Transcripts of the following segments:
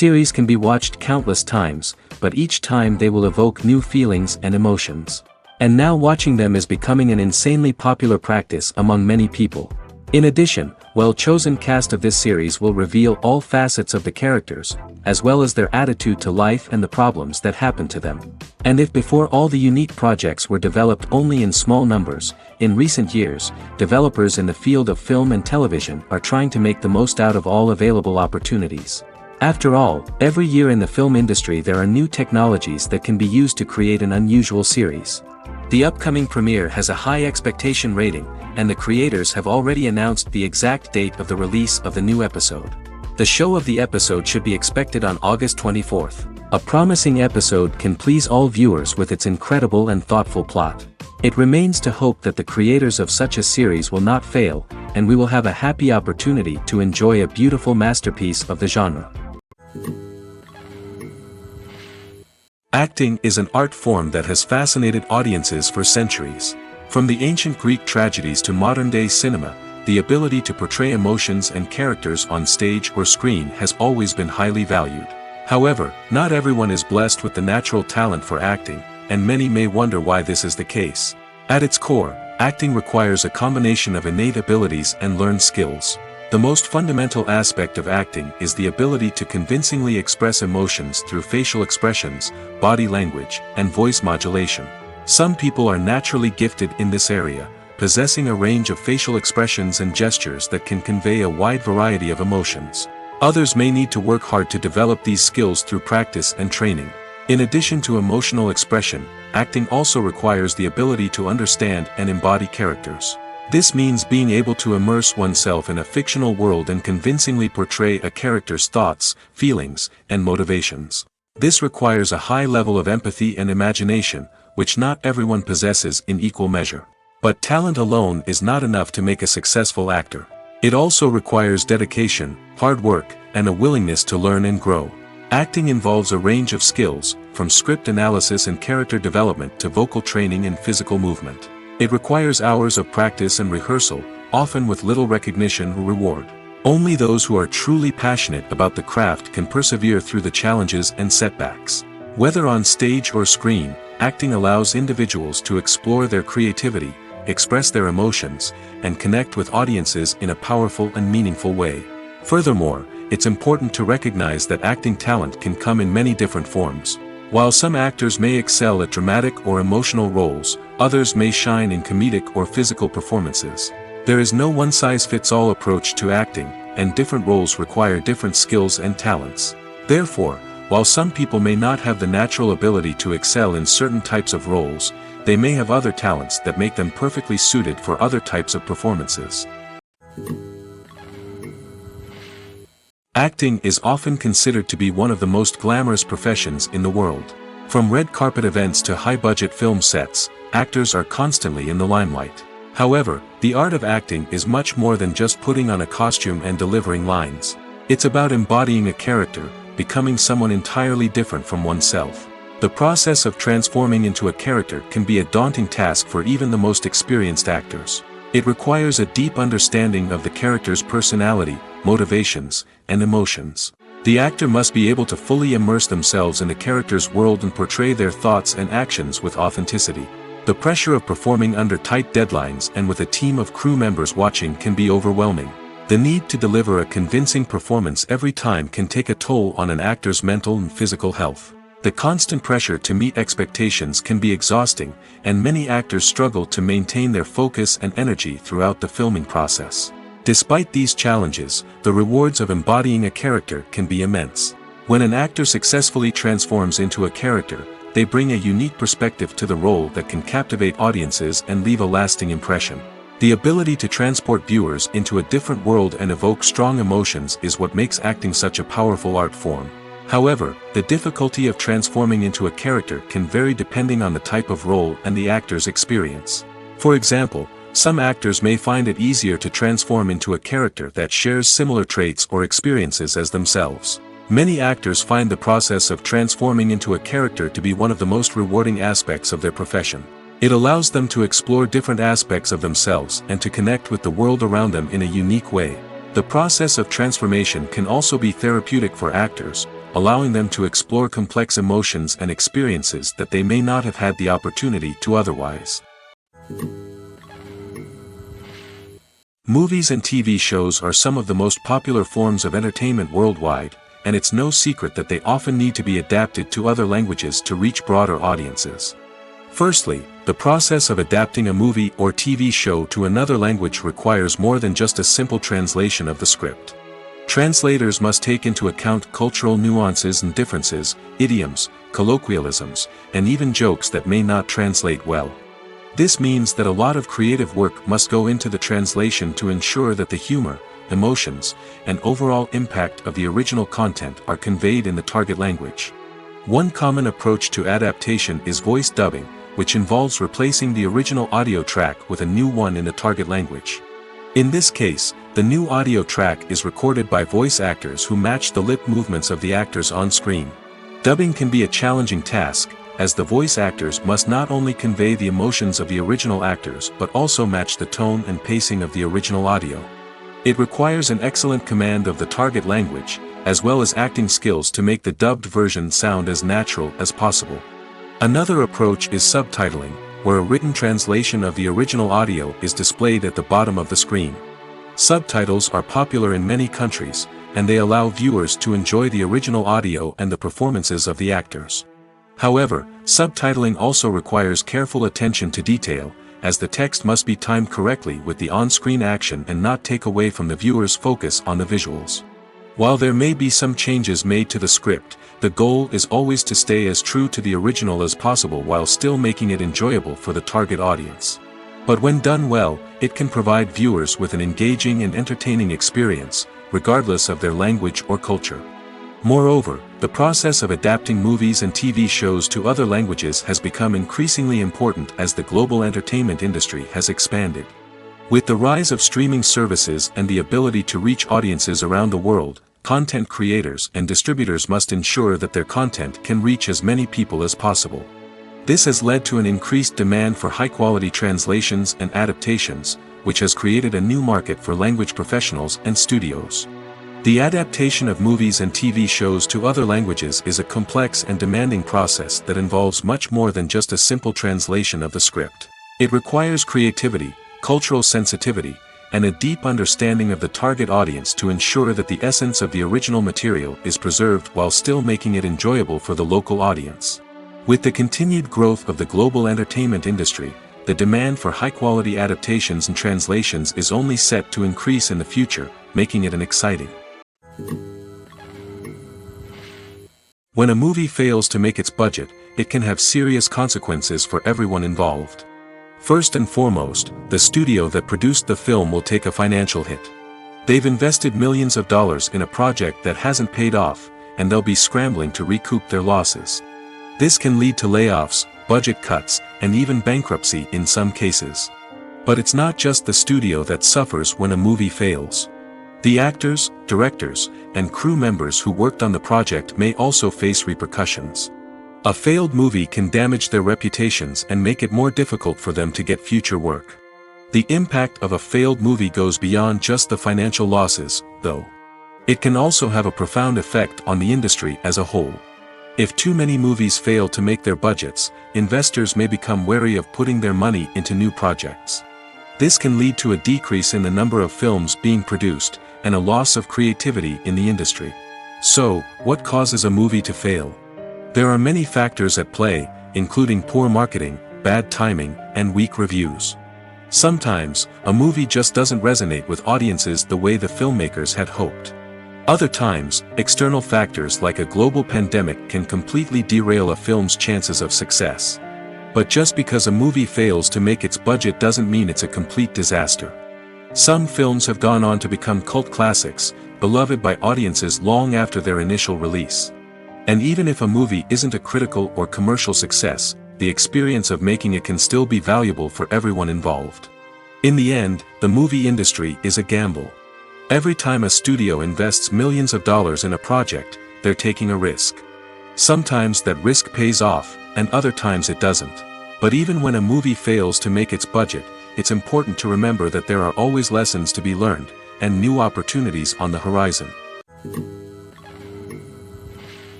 series can be watched countless times, but each time they will evoke new feelings and emotions. And now watching them is becoming an insanely popular practice among many people. In addition, well-chosen cast of this series will reveal all facets of the characters, as well as their attitude to life and the problems that happen to them. And if before all the unique projects were developed only in small numbers, in recent years, developers in the field of film and television are trying to make the most out of all available opportunities. After all, every year in the film industry there are new technologies that can be used to create an unusual series. The upcoming premiere has a high expectation rating, and the creators have already announced the exact date of the release of the new episode. The show of the episode should be expected on August 24th. A promising episode can please all viewers with its incredible and thoughtful plot. It remains to hope that the creators of such a series will not fail, and we will have a happy opportunity to enjoy a beautiful masterpiece of the genre. Acting is an art form that has fascinated audiences for centuries. From the ancient Greek tragedies to modern-day cinema, the ability to portray emotions and characters on stage or screen has always been highly valued. However, not everyone is blessed with the natural talent for acting, and many may wonder why this is the case. At its core, acting requires a combination of innate abilities and learned skills. The most fundamental aspect of acting is the ability to convincingly express emotions through facial expressions, body language, and voice modulation. Some people are naturally gifted in this area, possessing a range of facial expressions and gestures that can convey a wide variety of emotions. Others may need to work hard to develop these skills through practice and training. In addition to emotional expression, acting also requires the ability to understand and embody characters. This means being able to immerse oneself in a fictional world and convincingly portray a character's thoughts, feelings, and motivations. This requires a high level of empathy and imagination, which not everyone possesses in equal measure. But talent alone is not enough to make a successful actor. It also requires dedication, hard work, and a willingness to learn and grow. Acting involves a range of skills, from script analysis and character development to vocal training and physical movement. It requires hours of practice and rehearsal, often with little recognition or reward. Only those who are truly passionate about the craft can persevere through the challenges and setbacks. Whether on stage or screen, acting allows individuals to explore their creativity, express their emotions, and connect with audiences in a powerful and meaningful way. Furthermore, it's important to recognize that acting talent can come in many different forms. While some actors may excel at dramatic or emotional roles, others may shine in comedic or physical performances. There is no one-size-fits-all approach to acting, and different roles require different skills and talents. Therefore, while some people may not have the natural ability to excel in certain types of roles, they may have other talents that make them perfectly suited for other types of performances. Acting is often considered to be one of the most glamorous professions in the world. From red carpet events to high-budget film sets, actors are constantly in the limelight. However, the art of acting is much more than just putting on a costume and delivering lines. It's about embodying a character, becoming someone entirely different from oneself. The process of transforming into a character can be a daunting task for even the most experienced actors. It requires a deep understanding of the character's personality, motivations, and emotions. The actor must be able to fully immerse themselves in the character's world and portray their thoughts and actions with authenticity. The pressure of performing under tight deadlines and with a team of crew members watching can be overwhelming. The need to deliver a convincing performance every time can take a toll on an actor's mental and physical health. The constant pressure to meet expectations can be exhausting, and many actors struggle to maintain their focus and energy throughout the filming process. Despite these challenges, the rewards of embodying a character can be immense. When an actor successfully transforms into a character, they bring a unique perspective to the role that can captivate audiences and leave a lasting impression. The ability to transport viewers into a different world and evoke strong emotions is what makes acting such a powerful art form. However, the difficulty of transforming into a character can vary depending on the type of role and the actor's experience. For example, some actors may find it easier to transform into a character that shares similar traits or experiences as themselves. Many actors find the process of transforming into a character to be one of the most rewarding aspects of their profession. It allows them to explore different aspects of themselves and to connect with the world around them in a unique way. The process of transformation can also be therapeutic for actors, allowing them to explore complex emotions and experiences that they may not have had the opportunity to otherwise. Movies and TV shows are some of the most popular forms of entertainment worldwide, and it's no secret that they often need to be adapted to other languages to reach broader audiences. Firstly, the process of adapting a movie or TV show to another language requires more than just a simple translation of the script. Translators must take into account cultural nuances and differences, idioms, colloquialisms, and even jokes that may not translate well. This means that a lot of creative work must go into the translation to ensure that the humor, emotions, and overall impact of the original content are conveyed in the target language. One common approach to adaptation is voice dubbing, which involves replacing the original audio track with a new one in the target language. In this case, the new audio track is recorded by voice actors who match the lip movements of the actors on screen. Dubbing can be a challenging task, as the voice actors must not only convey the emotions of the original actors but also match the tone and pacing of the original audio. It requires an excellent command of the target language, as well as acting skills to make the dubbed version sound as natural as possible. Another approach is subtitling, where a written translation of the original audio is displayed at the bottom of the screen. Subtitles are popular in many countries, and they allow viewers to enjoy the original audio and the performances of the actors. However, subtitling also requires careful attention to detail, as the text must be timed correctly with the on-screen action and not take away from the viewer's focus on the visuals. While there may be some changes made to the script, the goal is always to stay as true to the original as possible while still making it enjoyable for the target audience. But when done well, it can provide viewers with an engaging and entertaining experience, regardless of their language or culture. Moreover, the process of adapting movies and TV shows to other languages has become increasingly important as the global entertainment industry has expanded. With the rise of streaming services and the ability to reach audiences around the world, content creators and distributors must ensure that their content can reach as many people as possible. This has led to an increased demand for high-quality translations and adaptations, which has created a new market for language professionals and studios. The adaptation of movies and TV shows to other languages is a complex and demanding process that involves much more than just a simple translation of the script. It requires creativity, cultural sensitivity, and a deep understanding of the target audience to ensure that the essence of the original material is preserved while still making it enjoyable for the local audience. With the continued growth of the global entertainment industry, the demand for high-quality adaptations and translations is only set to increase in the future, making it an exciting. When a movie fails to make its budget, it can have serious consequences for everyone involved. First and foremost, the studio that produced the film will take a financial hit. They've invested millions of dollars in a project that hasn't paid off, and they'll be scrambling to recoup their losses. This can lead to layoffs, budget cuts, and even bankruptcy in some cases. But it's not just the studio that suffers when a movie fails. The actors, directors, and crew members who worked on the project may also face repercussions. A failed movie can damage their reputations and make it more difficult for them to get future work. The impact of a failed movie goes beyond just the financial losses, though. It can also have a profound effect on the industry as a whole. If too many movies fail to make their budgets, investors may become wary of putting their money into new projects. This can lead to a decrease in the number of films being produced, and a loss of creativity in the industry. So, what causes a movie to fail? There are many factors at play, including poor marketing, bad timing, and weak reviews. Sometimes, a movie just doesn't resonate with audiences the way the filmmakers had hoped. Other times, external factors like a global pandemic can completely derail a film's chances of success. But just because a movie fails to make its budget doesn't mean it's a complete disaster. Some films have gone on to become cult classics, beloved by audiences long after their initial release. And even if a movie isn't a critical or commercial success, the experience of making it can still be valuable for everyone involved. In the end, the movie industry is a gamble. Every time a studio invests millions of dollars in a project, they're taking a risk. Sometimes that risk pays off, and other times it doesn't. But even when a movie fails to make its budget, it's important to remember that there are always lessons to be learned, and new opportunities on the horizon.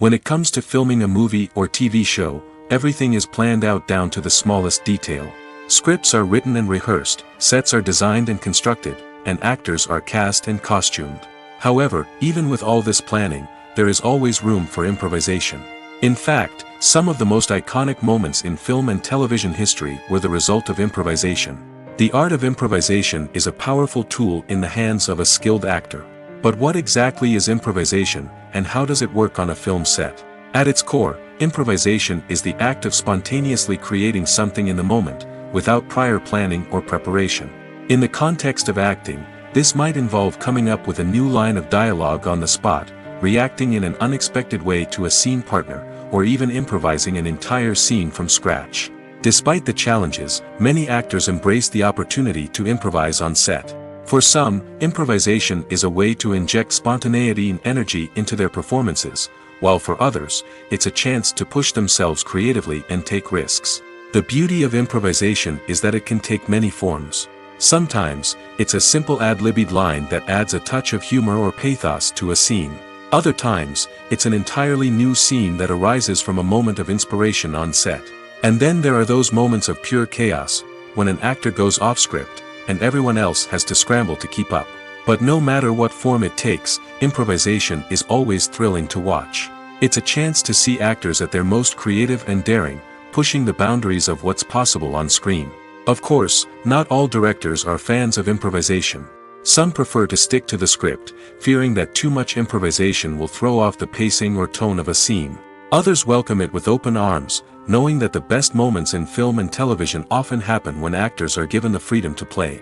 When it comes to filming a movie or TV show, everything is planned out down to the smallest detail. Scripts are written and rehearsed, sets are designed and constructed, and actors are cast and costumed. However, even with all this planning, there is always room for improvisation. In fact, some of the most iconic moments in film and television history were the result of improvisation. The art of improvisation is a powerful tool in the hands of a skilled actor. But what exactly is improvisation, and how does it work on a film set? At its core, improvisation is the act of spontaneously creating something in the moment, without prior planning or preparation. In the context of acting, this might involve coming up with a new line of dialogue on the spot, reacting in an unexpected way to a scene partner, or even improvising an entire scene from scratch. Despite the challenges, many actors embrace the opportunity to improvise on set. For some, improvisation is a way to inject spontaneity and energy into their performances, while for others, it's a chance to push themselves creatively and take risks. The beauty of improvisation is that it can take many forms. Sometimes, it's a simple ad-libbed line that adds a touch of humor or pathos to a scene. Other times, it's an entirely new scene that arises from a moment of inspiration on set. And then there are those moments of pure chaos, when an actor goes off script, and everyone else has to scramble to keep up. But no matter what form it takes, improvisation is always thrilling to watch. It's a chance to see actors at their most creative and daring, pushing the boundaries of what's possible on screen. Of course, not all directors are fans of improvisation. Some prefer to stick to the script, fearing that too much improvisation will throw off the pacing or tone of a scene. Others welcome it with open arms, knowing that the best moments in film and television often happen when actors are given the freedom to play.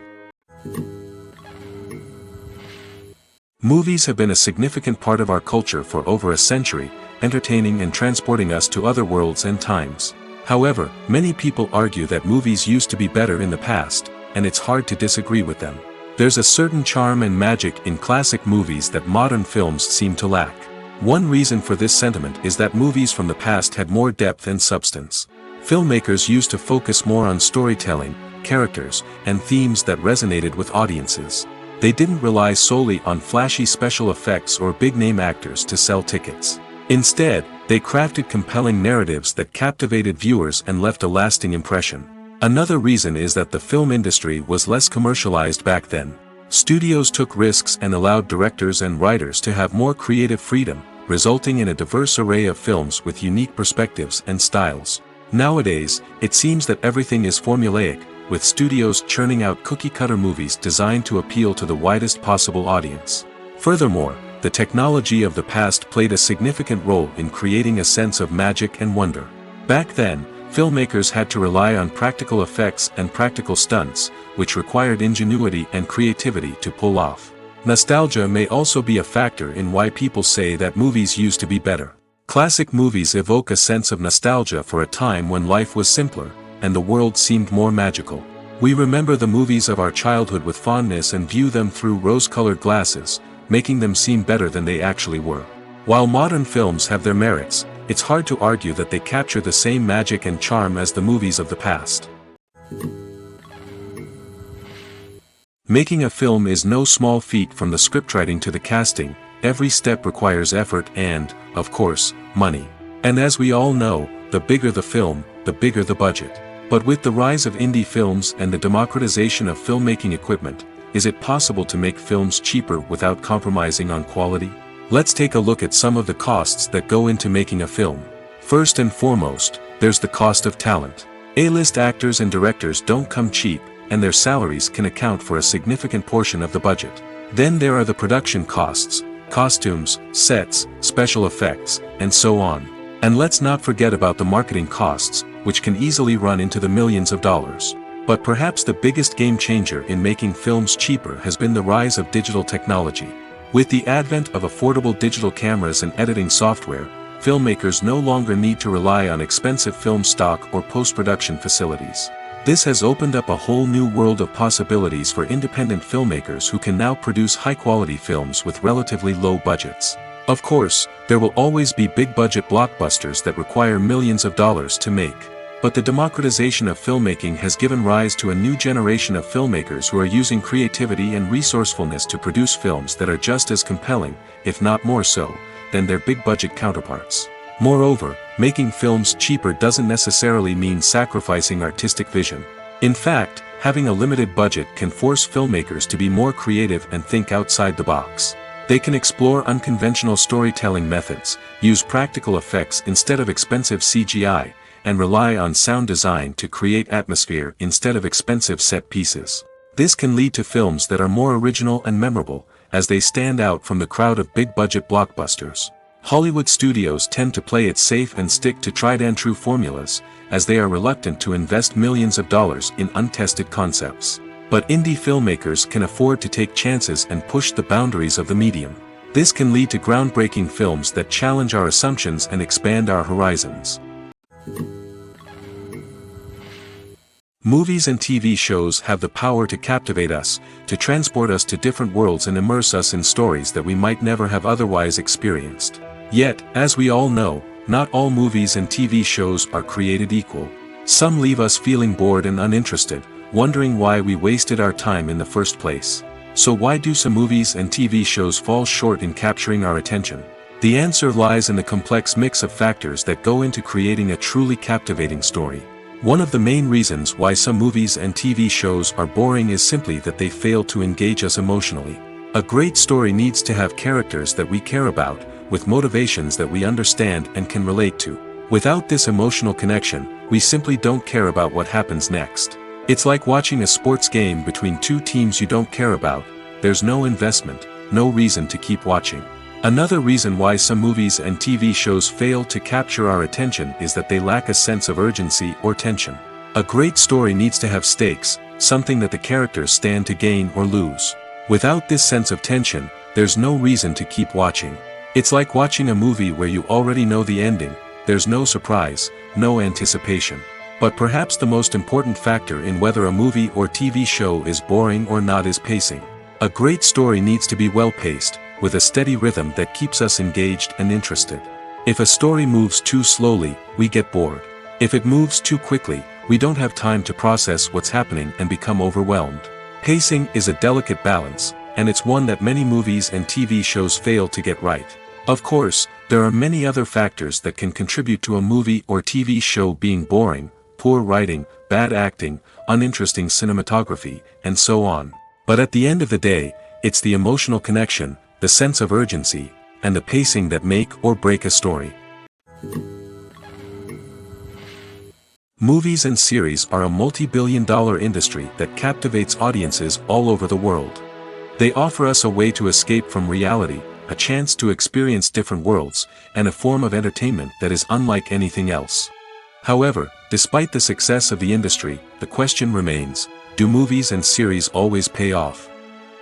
Movies have been a significant part of our culture for over a century, entertaining and transporting us to other worlds and times. However, many people argue that movies used to be better in the past, and it's hard to disagree with them. There's a certain charm and magic in classic movies that modern films seem to lack. One reason for this sentiment is that movies from the past had more depth and substance. Filmmakers used to focus more on storytelling, characters, and themes that resonated with audiences. They didn't rely solely on flashy special effects or big-name actors to sell tickets. Instead, they crafted compelling narratives that captivated viewers and left a lasting impression. Another reason is that the film industry was less commercialized back then. Studios took risks and allowed directors and writers to have more creative freedom, resulting in a diverse array of films with unique perspectives and styles. Nowadays, it seems that everything is formulaic, with studios churning out cookie-cutter movies designed to appeal to the widest possible audience. Furthermore, the technology of the past played a significant role in creating a sense of magic and wonder. Back then, filmmakers had to rely on practical effects and practical stunts, which required ingenuity and creativity to pull off. Nostalgia may also be a factor in why people say that movies used to be better. Classic movies evoke a sense of nostalgia for a time when life was simpler, and the world seemed more magical. We remember the movies of our childhood with fondness and view them through rose-colored glasses, making them seem better than they actually were. While modern films have their merits, it's hard to argue that they capture the same magic and charm as the movies of the past. Making a film is no small feat. From the scriptwriting to the casting, every step requires effort and, of course, money. And as we all know, the bigger the film, the bigger the budget. But with the rise of indie films and the democratization of filmmaking equipment, is it possible to make films cheaper without compromising on quality? Let's take a look at some of the costs that go into making a film. First and foremost, there's the cost of talent. A-list actors and directors don't come cheap, and their salaries can account for a significant portion of the budget. Then there are the production costs, costumes, sets, special effects, and so on. And let's not forget about the marketing costs, which can easily run into the millions of dollars. But perhaps the biggest game changer in making films cheaper has been the rise of digital technology. With the advent of affordable digital cameras and editing software, filmmakers no longer need to rely on expensive film stock or post-production facilities. This has opened up a whole new world of possibilities for independent filmmakers who can now produce high-quality films with relatively low budgets. Of course, there will always be big-budget blockbusters that require millions of dollars to make. But the democratization of filmmaking has given rise to a new generation of filmmakers who are using creativity and resourcefulness to produce films that are just as compelling, if not more so, than their big-budget counterparts. Moreover, making films cheaper doesn't necessarily mean sacrificing artistic vision. In fact, having a limited budget can force filmmakers to be more creative and think outside the box. They can explore unconventional storytelling methods, use practical effects instead of expensive CGI, and rely on sound design to create atmosphere instead of expensive set pieces. This can lead to films that are more original and memorable, as they stand out from the crowd of big-budget blockbusters. Hollywood studios tend to play it safe and stick to tried-and-true formulas, as they are reluctant to invest millions of dollars in untested concepts. But indie filmmakers can afford to take chances and push the boundaries of the medium. This can lead to groundbreaking films that challenge our assumptions and expand our horizons. Movies and TV shows have the power to captivate us, to transport us to different worlds and immerse us in stories that we might never have otherwise experienced. Yet, as we all know, not all movies and TV shows are created equal. Some leave us feeling bored and uninterested, wondering why we wasted our time in the first place. So why do some movies and TV shows fall short in capturing our attention? The answer lies in the complex mix of factors that go into creating a truly captivating story. One of the main reasons why some movies and TV shows are boring is simply that they fail to engage us emotionally. A great story needs to have characters that we care about, with motivations that we understand and can relate to. Without this emotional connection, we simply don't care about what happens next. It's like watching a sports game between two teams you don't care about. There's no investment, no reason to keep watching. Another reason why some movies and TV shows fail to capture our attention is that they lack a sense of urgency or tension. A great story needs to have stakes, something that the characters stand to gain or lose. Without this sense of tension, there's no reason to keep watching. It's like watching a movie where you already know the ending. There's no surprise, no anticipation. But perhaps the most important factor in whether a movie or TV show is boring or not is pacing. A great story needs to be well-paced, with a steady rhythm that keeps us engaged and interested. If a story moves too slowly, we get bored. If it moves too quickly, we don't have time to process what's happening and become overwhelmed. Pacing is a delicate balance, and it's one that many movies and TV shows fail to get right. Of course, there are many other factors that can contribute to a movie or TV show being boring: poor writing, bad acting, uninteresting cinematography, and so on. But at the end of the day, it's the emotional connection, the sense of urgency, and the pacing that make or break a story. Movies and series are a multi-billion-dollar industry that captivates audiences all over the world. They offer us a way to escape from reality, a chance to experience different worlds, and a form of entertainment that is unlike anything else. However, despite the success of the industry, the question remains: do movies and series always pay off?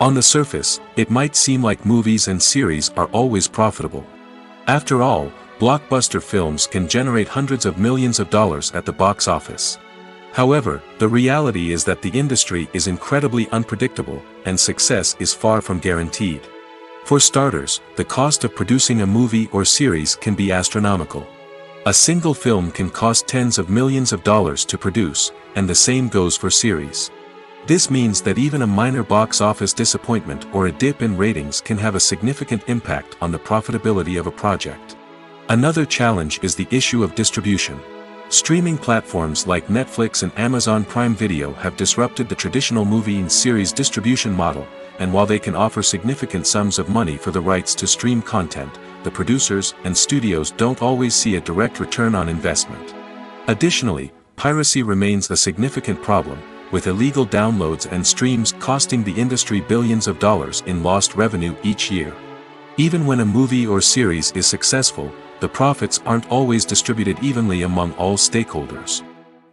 On the surface, it might seem like movies and series are always profitable. After all, blockbuster films can generate hundreds of millions of dollars at the box office. However, the reality is that the industry is incredibly unpredictable, and success is far from guaranteed. For starters, the cost of producing a movie or series can be astronomical. A single film can cost tens of millions of dollars to produce, and the same goes for series. This means that even a minor box office disappointment or a dip in ratings can have a significant impact on the profitability of a project. Another challenge is the issue of distribution. Streaming platforms like Netflix and Amazon Prime Video have disrupted the traditional movie and series distribution model, and while they can offer significant sums of money for the rights to stream content, the producers and studios don't always see a direct return on investment. Additionally, piracy remains a significant problem, with illegal downloads and streams costing the industry billions of dollars in lost revenue each year. Even when a movie or series is successful, the profits aren't always distributed evenly among all stakeholders.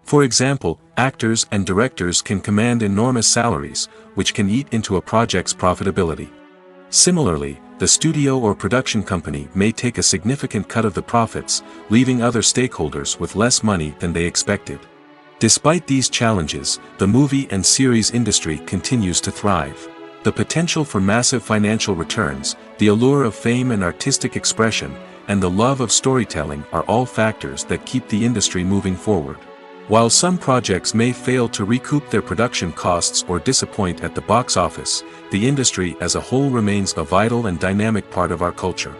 For example, actors and directors can command enormous salaries, which can eat into a project's profitability. Similarly, the studio or production company may take a significant cut of the profits, leaving other stakeholders with less money than they expected. Despite these challenges, the movie and series industry continues to thrive. The potential for massive financial returns, the allure of fame and artistic expression, and the love of storytelling are all factors that keep the industry moving forward. While some projects may fail to recoup their production costs or disappoint at the box office, the industry as a whole remains a vital and dynamic part of our culture.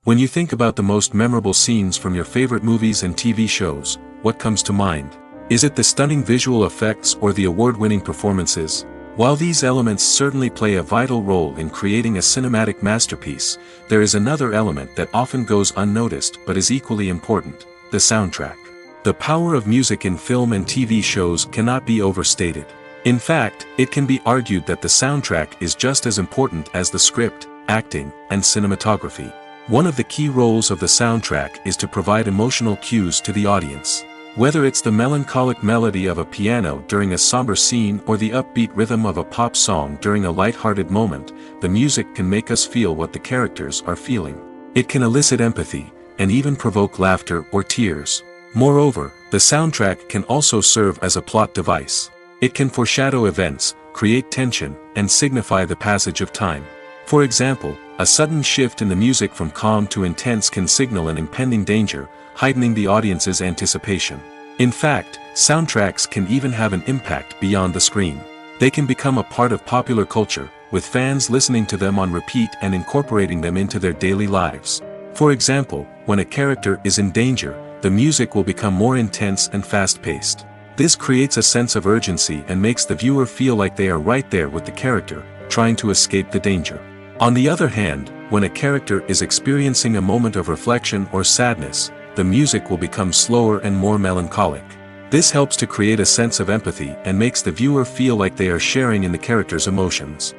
When you think about the most memorable scenes from your favorite movies and TV shows, what comes to mind? Is it the stunning visual effects or the award-winning performances? While these elements certainly play a vital role in creating a cinematic masterpiece, there is another element that often goes unnoticed but is equally important: the soundtrack. The power of music in film and TV shows cannot be overstated. In fact, it can be argued that the soundtrack is just as important as the script, acting, and cinematography. One of the key roles of the soundtrack is to provide emotional cues to the audience. Whether it's the melancholic melody of a piano during a somber scene or the upbeat rhythm of a pop song during a light-hearted moment, the music can make us feel what the characters are feeling. It can elicit empathy, and even provoke laughter or tears. Moreover, the soundtrack can also serve as a plot device. It can foreshadow events, create tension, and signify the passage of time. For example, a sudden shift in the music from calm to intense can signal an impending danger, heightening the audience's anticipation. In fact, soundtracks can even have an impact beyond the screen. They can become a part of popular culture, with fans listening to them on repeat and incorporating them into their daily lives. For example, when a character is in danger, the music will become more intense and fast-paced. This creates a sense of urgency and makes the viewer feel like they are right there with the character, trying to escape the danger. On the other hand, when a character is experiencing a moment of reflection or sadness, the music will become slower and more melancholic. This helps to create a sense of empathy and makes the viewer feel like they are sharing in the character's emotions.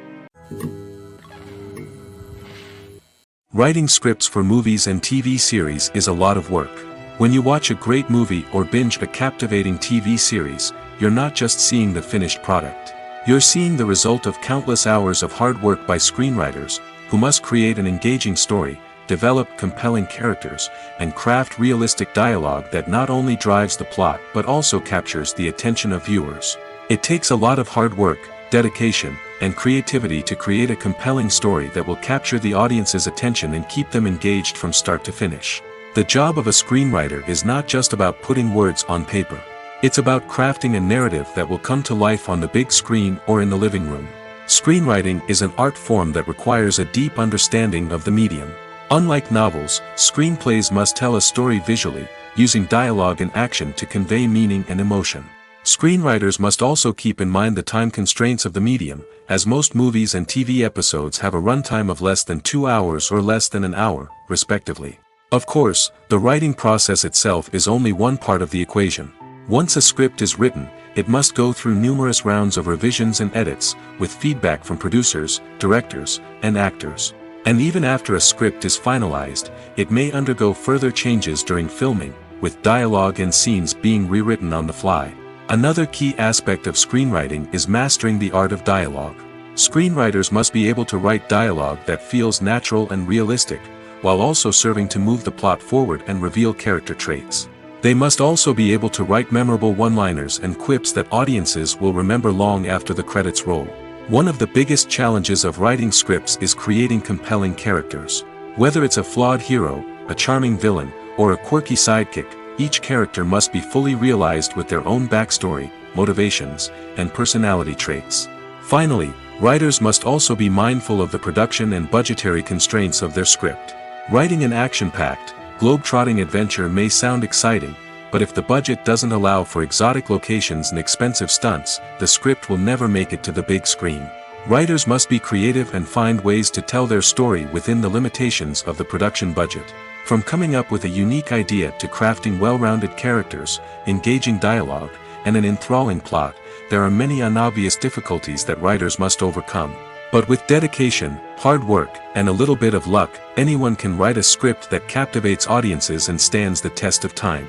Writing scripts for movies and TV series is a lot of work. When you watch a great movie or binge a captivating TV series, you're not just seeing the finished product. You're seeing the result of countless hours of hard work by screenwriters, who must create an engaging story, develop compelling characters, and craft realistic dialogue that not only drives the plot but also captures the attention of viewers. It takes a lot of hard work, dedication, and creativity to create a compelling story that will capture the audience's attention and keep them engaged from start to finish. The job of a screenwriter is not just about putting words on paper. It's about crafting a narrative that will come to life on the big screen or in the living room. Screenwriting is an art form that requires a deep understanding of the medium. Unlike novels, screenplays must tell a story visually, using dialogue and action to convey meaning and emotion. Screenwriters must also keep in mind the time constraints of the medium, as most movies and TV episodes have a runtime of less than 2 hours or less than an hour, respectively. Of course, the writing process itself is only one part of the equation. Once a script is written, it must go through numerous rounds of revisions and edits, with feedback from producers, directors, and actors. And even after a script is finalized, it may undergo further changes during filming, with dialogue and scenes being rewritten on the fly. Another key aspect of screenwriting is mastering the art of dialogue. Screenwriters must be able to write dialogue that feels natural and realistic, while also serving to move the plot forward and reveal character traits. They must also be able to write memorable one-liners and quips that audiences will remember long after the credits roll. One of the biggest challenges of writing scripts is creating compelling characters. Whether it's a flawed hero, a charming villain, or a quirky sidekick, each character must be fully realized with their own backstory, motivations, and personality traits. Finally, writers must also be mindful of the production and budgetary constraints of their script. Writing an action-packed, globe-trotting adventure may sound exciting, but if the budget doesn't allow for exotic locations and expensive stunts, the script will never make it to the big screen. Writers must be creative and find ways to tell their story within the limitations of the production budget. From coming up with a unique idea to crafting well-rounded characters, engaging dialogue, and an enthralling plot, there are many unobvious difficulties that writers must overcome. But with dedication, hard work, and a little bit of luck, anyone can write a script that captivates audiences and stands the test of time.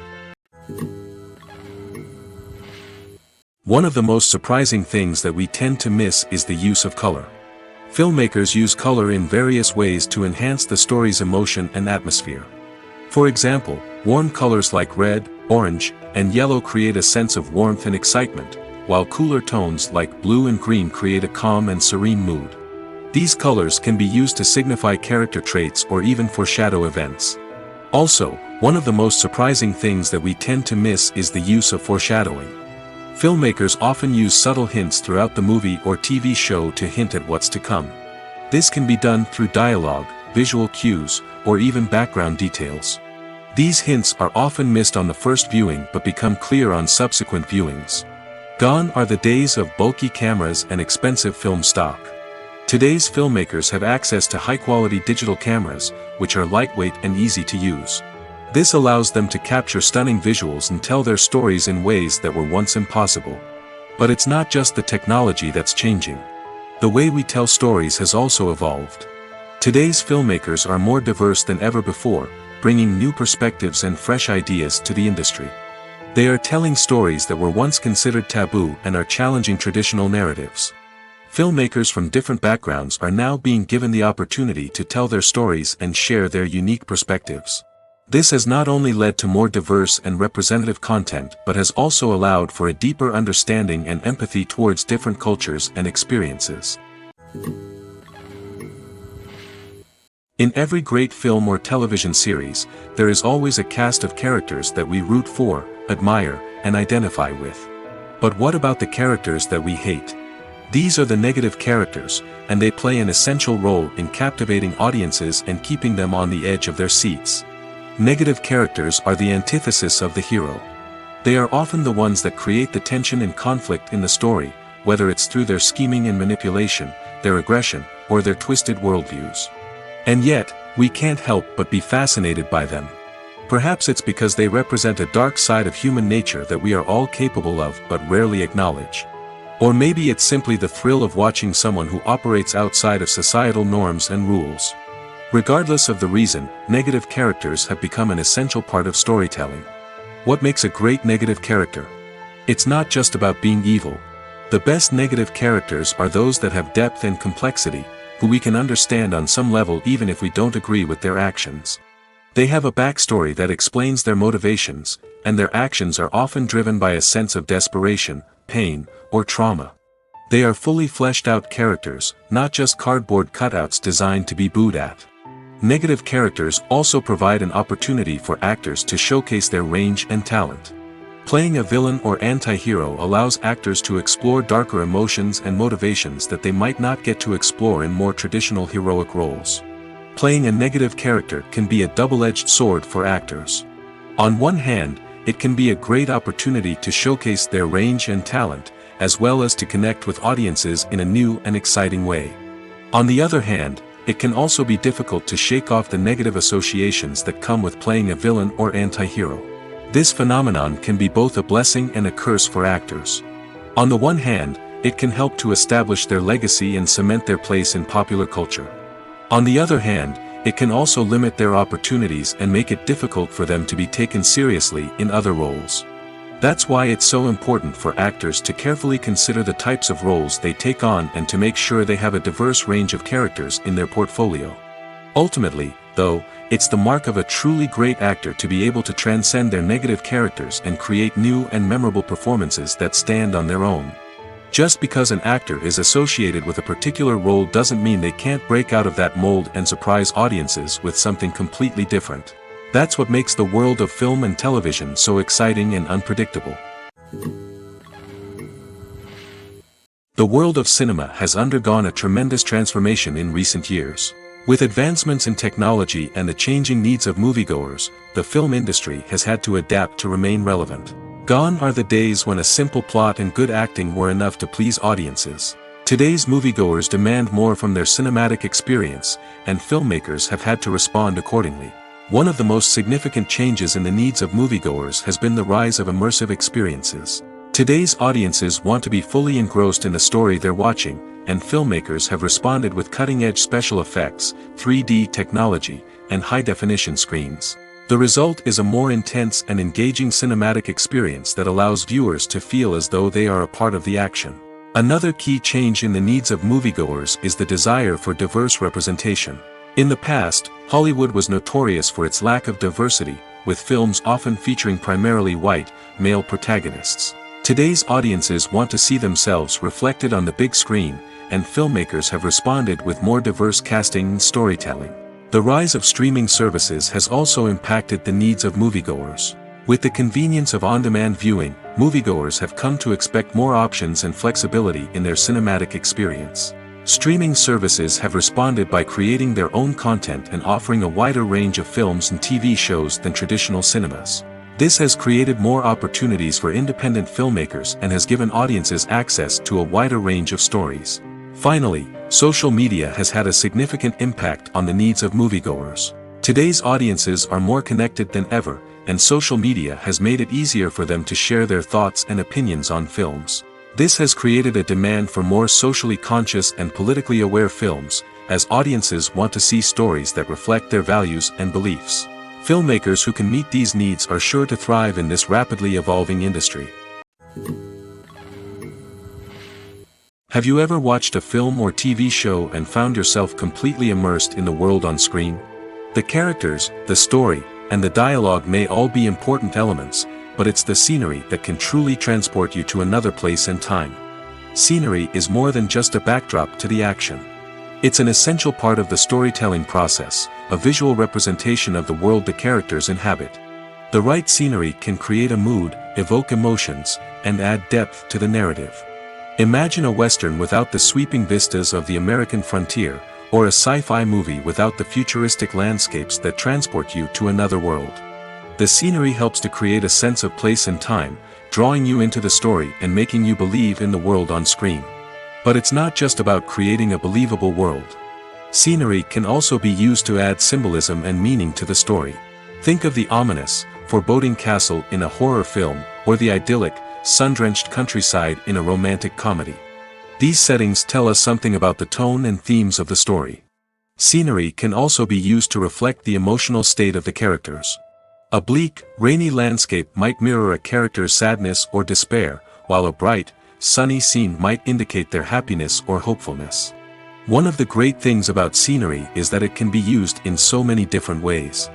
One of the most surprising things that we tend to miss is the use of color. Filmmakers use color in various ways to enhance the story's emotion and atmosphere. For example, warm colors like red, orange, and yellow create a sense of warmth and excitement, while cooler tones like blue and green create a calm and serene mood. These colors can be used to signify character traits or even foreshadow events. Also, one of the most surprising things that we tend to miss is the use of foreshadowing. Filmmakers often use subtle hints throughout the movie or TV show to hint at what's to come. This can be done through dialogue, visual cues, or even background details. These hints are often missed on the first viewing but become clear on subsequent viewings. Gone are the days of bulky cameras and expensive film stock. Today's filmmakers have access to high-quality digital cameras, which are lightweight and easy to use. This allows them to capture stunning visuals and tell their stories in ways that were once impossible. But it's not just the technology that's changing. The way we tell stories has also evolved. Today's filmmakers are more diverse than ever before, bringing new perspectives and fresh ideas to the industry. They are telling stories that were once considered taboo and are challenging traditional narratives. Filmmakers from different backgrounds are now being given the opportunity to tell their stories and share their unique perspectives. This has not only led to more diverse and representative content but has also allowed for a deeper understanding and empathy towards different cultures and experiences. In every great film or television series, there is always a cast of characters that we root for, admire, and identify with. But what about the characters that we hate? These are the negative characters, and they play an essential role in captivating audiences and keeping them on the edge of their seats. Negative characters are the antithesis of the hero. They are often the ones that create the tension and conflict in the story, whether it's through their scheming and manipulation, their aggression, or their twisted worldviews. And yet, we can't help but be fascinated by them. Perhaps it's because they represent a dark side of human nature that we are all capable of but rarely acknowledge. Or maybe it's simply the thrill of watching someone who operates outside of societal norms and rules. Regardless of the reason, negative characters have become an essential part of storytelling. What makes a great negative character? It's not just about being evil. The best negative characters are those that have depth and complexity, who we can understand on some level even if we don't agree with their actions. They have a backstory that explains their motivations, and their actions are often driven by a sense of desperation, pain, or trauma. They are fully fleshed out characters, not just cardboard cutouts designed to be booed at. Negative characters also provide an opportunity for actors to showcase their range and talent. Playing a villain or anti-hero allows actors to explore darker emotions and motivations that they might not get to explore in more traditional heroic roles. Playing a negative character can be a double-edged sword for actors. On one hand, it can be a great opportunity to showcase their range and talent, as well as to connect with audiences in a new and exciting way. On the other hand, it can also be difficult to shake off the negative associations that come with playing a villain or anti-hero. This phenomenon can be both a blessing and a curse for actors. On the one hand, it can help to establish their legacy and cement their place in popular culture. On the other hand, it can also limit their opportunities and make it difficult for them to be taken seriously in other roles. That's why it's so important for actors to carefully consider the types of roles they take on and to make sure they have a diverse range of characters in their portfolio. Ultimately, though, it's the mark of a truly great actor to be able to transcend their negative characters and create new and memorable performances that stand on their own. Just because an actor is associated with a particular role doesn't mean they can't break out of that mold and surprise audiences with something completely different. That's what makes the world of film and television so exciting and unpredictable. The world of cinema has undergone a tremendous transformation in recent years. With advancements in technology and the changing needs of moviegoers, the film industry has had to adapt to remain relevant. Gone are the days when a simple plot and good acting were enough to please audiences. Today's moviegoers demand more from their cinematic experience, and filmmakers have had to respond accordingly. One of the most significant changes in the needs of moviegoers has been the rise of immersive experiences. Today's audiences want to be fully engrossed in the story they're watching, and filmmakers have responded with cutting-edge special effects, 3D technology, and high-definition screens. The result is a more intense and engaging cinematic experience that allows viewers to feel as though they are a part of the action. Another key change in the needs of moviegoers is the desire for diverse representation. In the past, Hollywood was notorious for its lack of diversity, with films often featuring primarily white, male protagonists. Today's audiences want to see themselves reflected on the big screen, and filmmakers have responded with more diverse casting and storytelling. The rise of streaming services has also impacted the needs of moviegoers. With the convenience of on-demand viewing, moviegoers have come to expect more options and flexibility in their cinematic experience. Streaming services have responded by creating their own content and offering a wider range of films and TV shows than traditional cinemas. This has created more opportunities for independent filmmakers and has given audiences access to a wider range of stories. Finally, social media has had a significant impact on the needs of moviegoers. Today's audiences are more connected than ever, and social media has made it easier for them to share their thoughts and opinions on films. This has created a demand for more socially conscious and politically aware films, as audiences want to see stories that reflect their values and beliefs. Filmmakers who can meet these needs are sure to thrive in this rapidly evolving industry. Have you ever watched a film or TV show and found yourself completely immersed in the world on screen? The characters, the story, and the dialogue may all be important elements, but it's the scenery that can truly transport you to another place and time. Scenery is more than just a backdrop to the action. It's an essential part of the storytelling process, a visual representation of the world the characters inhabit. The right scenery can create a mood, evoke emotions, and add depth to the narrative. Imagine a Western without the sweeping vistas of the American frontier, or a sci-fi movie without the futuristic landscapes that transport you to another world. The scenery helps to create a sense of place and time, drawing you into the story and making you believe in the world on screen. But it's not just about creating a believable world. Scenery can also be used to add symbolism and meaning to the story. Think of the ominous, foreboding castle in a horror film, or the idyllic, sun-drenched countryside in a romantic comedy. These settings tell us something about the tone and themes of the story. Scenery can also be used to reflect the emotional state of the characters. A bleak, rainy landscape might mirror a character's sadness or despair, while a bright, sunny scene might indicate their happiness or hopefulness. One of the great things about scenery is that it can be used in so many different ways.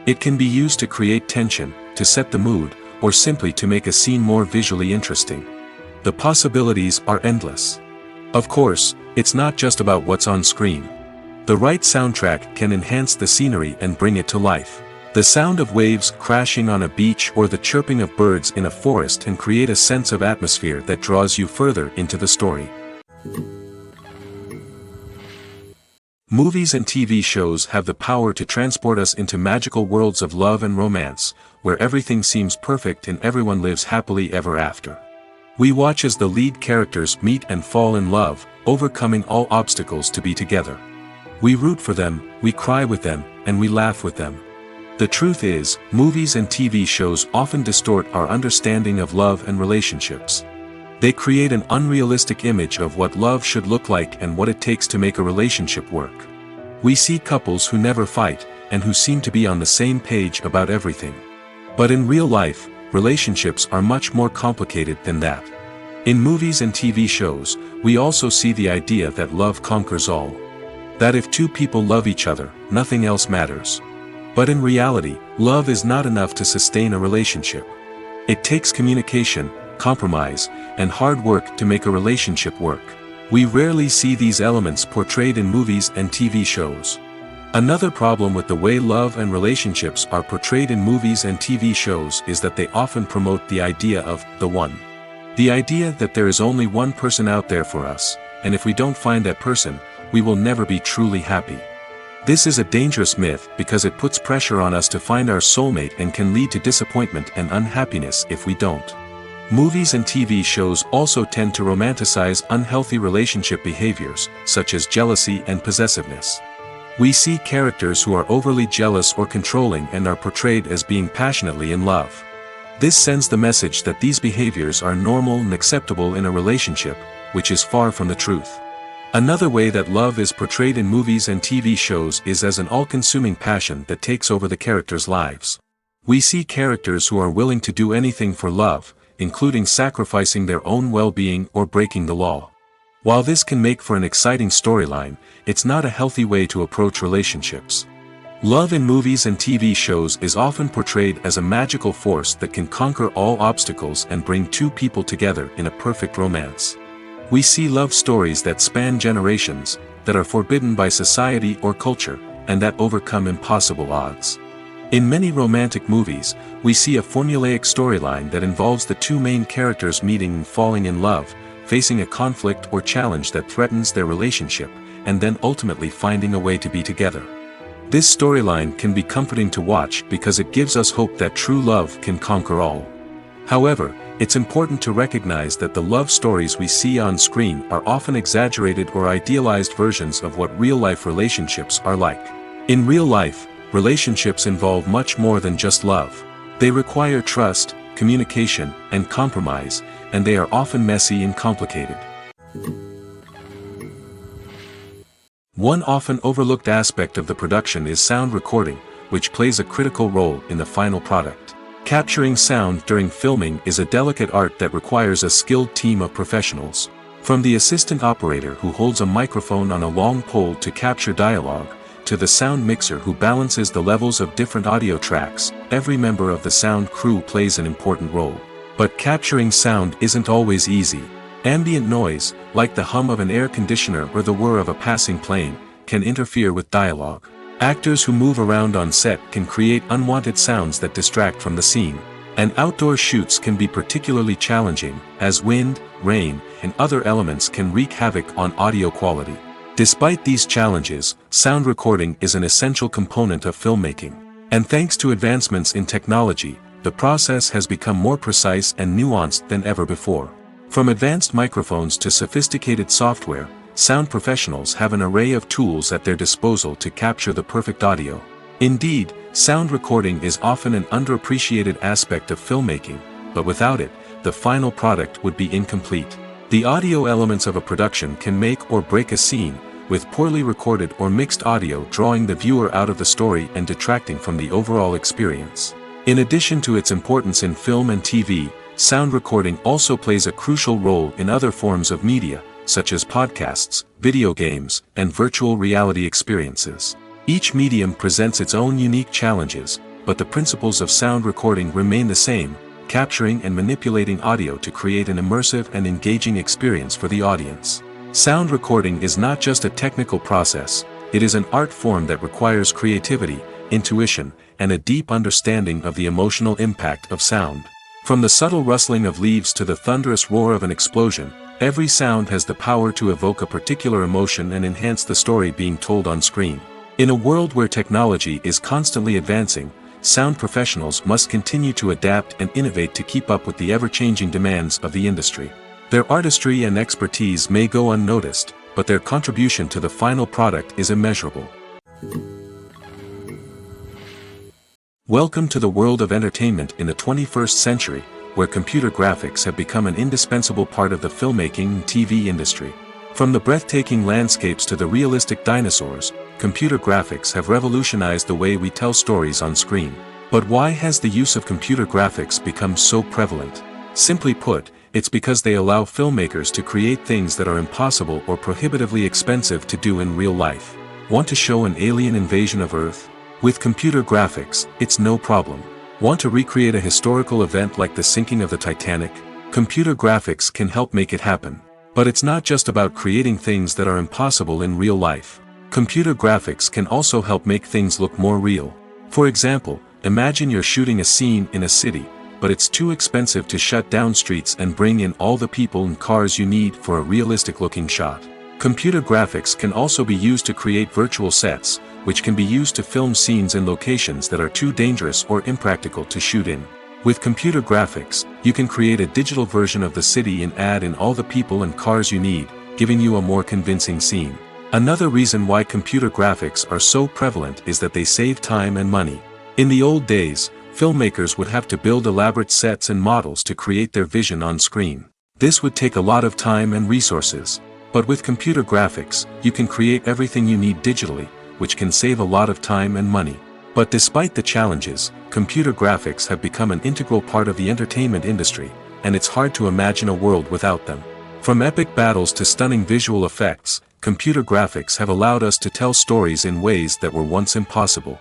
It can be used to create tension, to set the mood, or simply to make a scene more visually interesting. The possibilities are endless. Of course, it's not just about what's on screen. The right soundtrack can enhance the scenery and bring it to life. The sound of waves crashing on a beach or the chirping of birds in a forest can create a sense of atmosphere that draws you further into the story. Movies and TV shows have the power to transport us into magical worlds of love and romance, where everything seems perfect and everyone lives happily ever after. We watch as the lead characters meet and fall in love, overcoming all obstacles to be together. We root for them, we cry with them, and we laugh with them. The truth is, movies and TV shows often distort our understanding of love and relationships. They create an unrealistic image of what love should look like and what it takes to make a relationship work. We see couples who never fight, and who seem to be on the same page about everything. But in real life, relationships are much more complicated than that. In movies and TV shows, we also see the idea that love conquers all. That if two people love each other, nothing else matters. But in reality, love is not enough to sustain a relationship. It takes communication, compromise, and hard work to make a relationship work. We rarely see these elements portrayed in movies and TV shows. Another problem with the way love and relationships are portrayed in movies and TV shows is that they often promote the idea of the one. The idea that there is only one person out there for us, and if we don't find that person, we will never be truly happy. This is a dangerous myth because it puts pressure on us to find our soulmate and can lead to disappointment and unhappiness if we don't. Movies and TV shows also tend to romanticize unhealthy relationship behaviors, such as jealousy and possessiveness. We see characters who are overly jealous or controlling and are portrayed as being passionately in love. This sends the message that these behaviors are normal and acceptable in a relationship, which is far from the truth. Another way that love is portrayed in movies and TV shows is as an all-consuming passion that takes over the characters' lives. We see characters who are willing to do anything for love, including sacrificing their own well-being or breaking the law. While this can make for an exciting storyline, it's not a healthy way to approach relationships. Love in movies and TV shows is often portrayed as a magical force that can conquer all obstacles and bring two people together in a perfect romance. We see love stories that span generations, that are forbidden by society or culture, and that overcome impossible odds. In many romantic movies, we see a formulaic storyline that involves the two main characters meeting and falling in love, facing a conflict or challenge that threatens their relationship, and then ultimately finding a way to be together. This storyline can be comforting to watch because it gives us hope that true love can conquer all. However, it's important to recognize that the love stories we see on screen are often exaggerated or idealized versions of what real-life relationships are like. In real life, relationships involve much more than just love. They require trust, communication, and compromise, and they are often messy and complicated. One often overlooked aspect of the production is sound recording, which plays a critical role in the final product. Capturing sound during filming is a delicate art that requires a skilled team of professionals. From the assistant operator who holds a microphone on a long pole to capture dialogue, to the sound mixer who balances the levels of different audio tracks, every member of the sound crew plays an important role. But capturing sound isn't always easy. Ambient noise, like the hum of an air conditioner or the whir of a passing plane, can interfere with dialogue. Actors who move around on set can create unwanted sounds that distract from the scene. And outdoor shoots can be particularly challenging, as wind, rain, and other elements can wreak havoc on audio quality. Despite these challenges, sound recording is an essential component of filmmaking. And thanks to advancements in technology, the process has become more precise and nuanced than ever before. From advanced microphones to sophisticated software, sound professionals have an array of tools at their disposal to capture the perfect audio. Indeed, sound recording is often an underappreciated aspect of filmmaking, but without it, the final product would be incomplete. The audio elements of a production can make or break a scene, with poorly recorded or mixed audio drawing the viewer out of the story and detracting from the overall experience. In addition to its importance in film and TV, sound recording also plays a crucial role in other forms of media, such as podcasts, video games, and virtual reality experiences. Each medium presents its own unique challenges, but the principles of sound recording remain the same, capturing and manipulating audio to create an immersive and engaging experience for the audience. Sound recording is not just a technical process, it is an art form that requires creativity, intuition, and a deep understanding of the emotional impact of sound. From the subtle rustling of leaves to the thunderous roar of an explosion, every sound has the power to evoke a particular emotion and enhance the story being told on screen. In a world where technology is constantly advancing, sound professionals must continue to adapt and innovate to keep up with the ever-changing demands of the industry. Their artistry and expertise may go unnoticed, but their contribution to the final product is immeasurable. Welcome to the world of entertainment in the 21st century, where computer graphics have become an indispensable part of the filmmaking and TV industry. From the breathtaking landscapes to the realistic dinosaurs, computer graphics have revolutionized the way we tell stories on screen. But why has the use of computer graphics become so prevalent? Simply put, it's because they allow filmmakers to create things that are impossible or prohibitively expensive to do in real life. Want to show an alien invasion of Earth? With computer graphics, it's no problem. Want to recreate a historical event like the sinking of the Titanic? Computer graphics can help make it happen. But it's not just about creating things that are impossible in real life. Computer graphics can also help make things look more real. For example, imagine you're shooting a scene in a city, but it's too expensive to shut down streets and bring in all the people and cars you need for a realistic-looking shot. Computer graphics can also be used to create virtual sets, which can be used to film scenes in locations that are too dangerous or impractical to shoot in. With computer graphics, you can create a digital version of the city and add in all the people and cars you need, giving you a more convincing scene. Another reason why computer graphics are so prevalent is that they save time and money. In the old days, filmmakers would have to build elaborate sets and models to create their vision on screen. This would take a lot of time and resources. But with computer graphics, you can create everything you need digitally, which can save a lot of time and money. But despite the challenges, computer graphics have become an integral part of the entertainment industry, and it's hard to imagine a world without them. From epic battles to stunning visual effects, computer graphics have allowed us to tell stories in ways that were once impossible.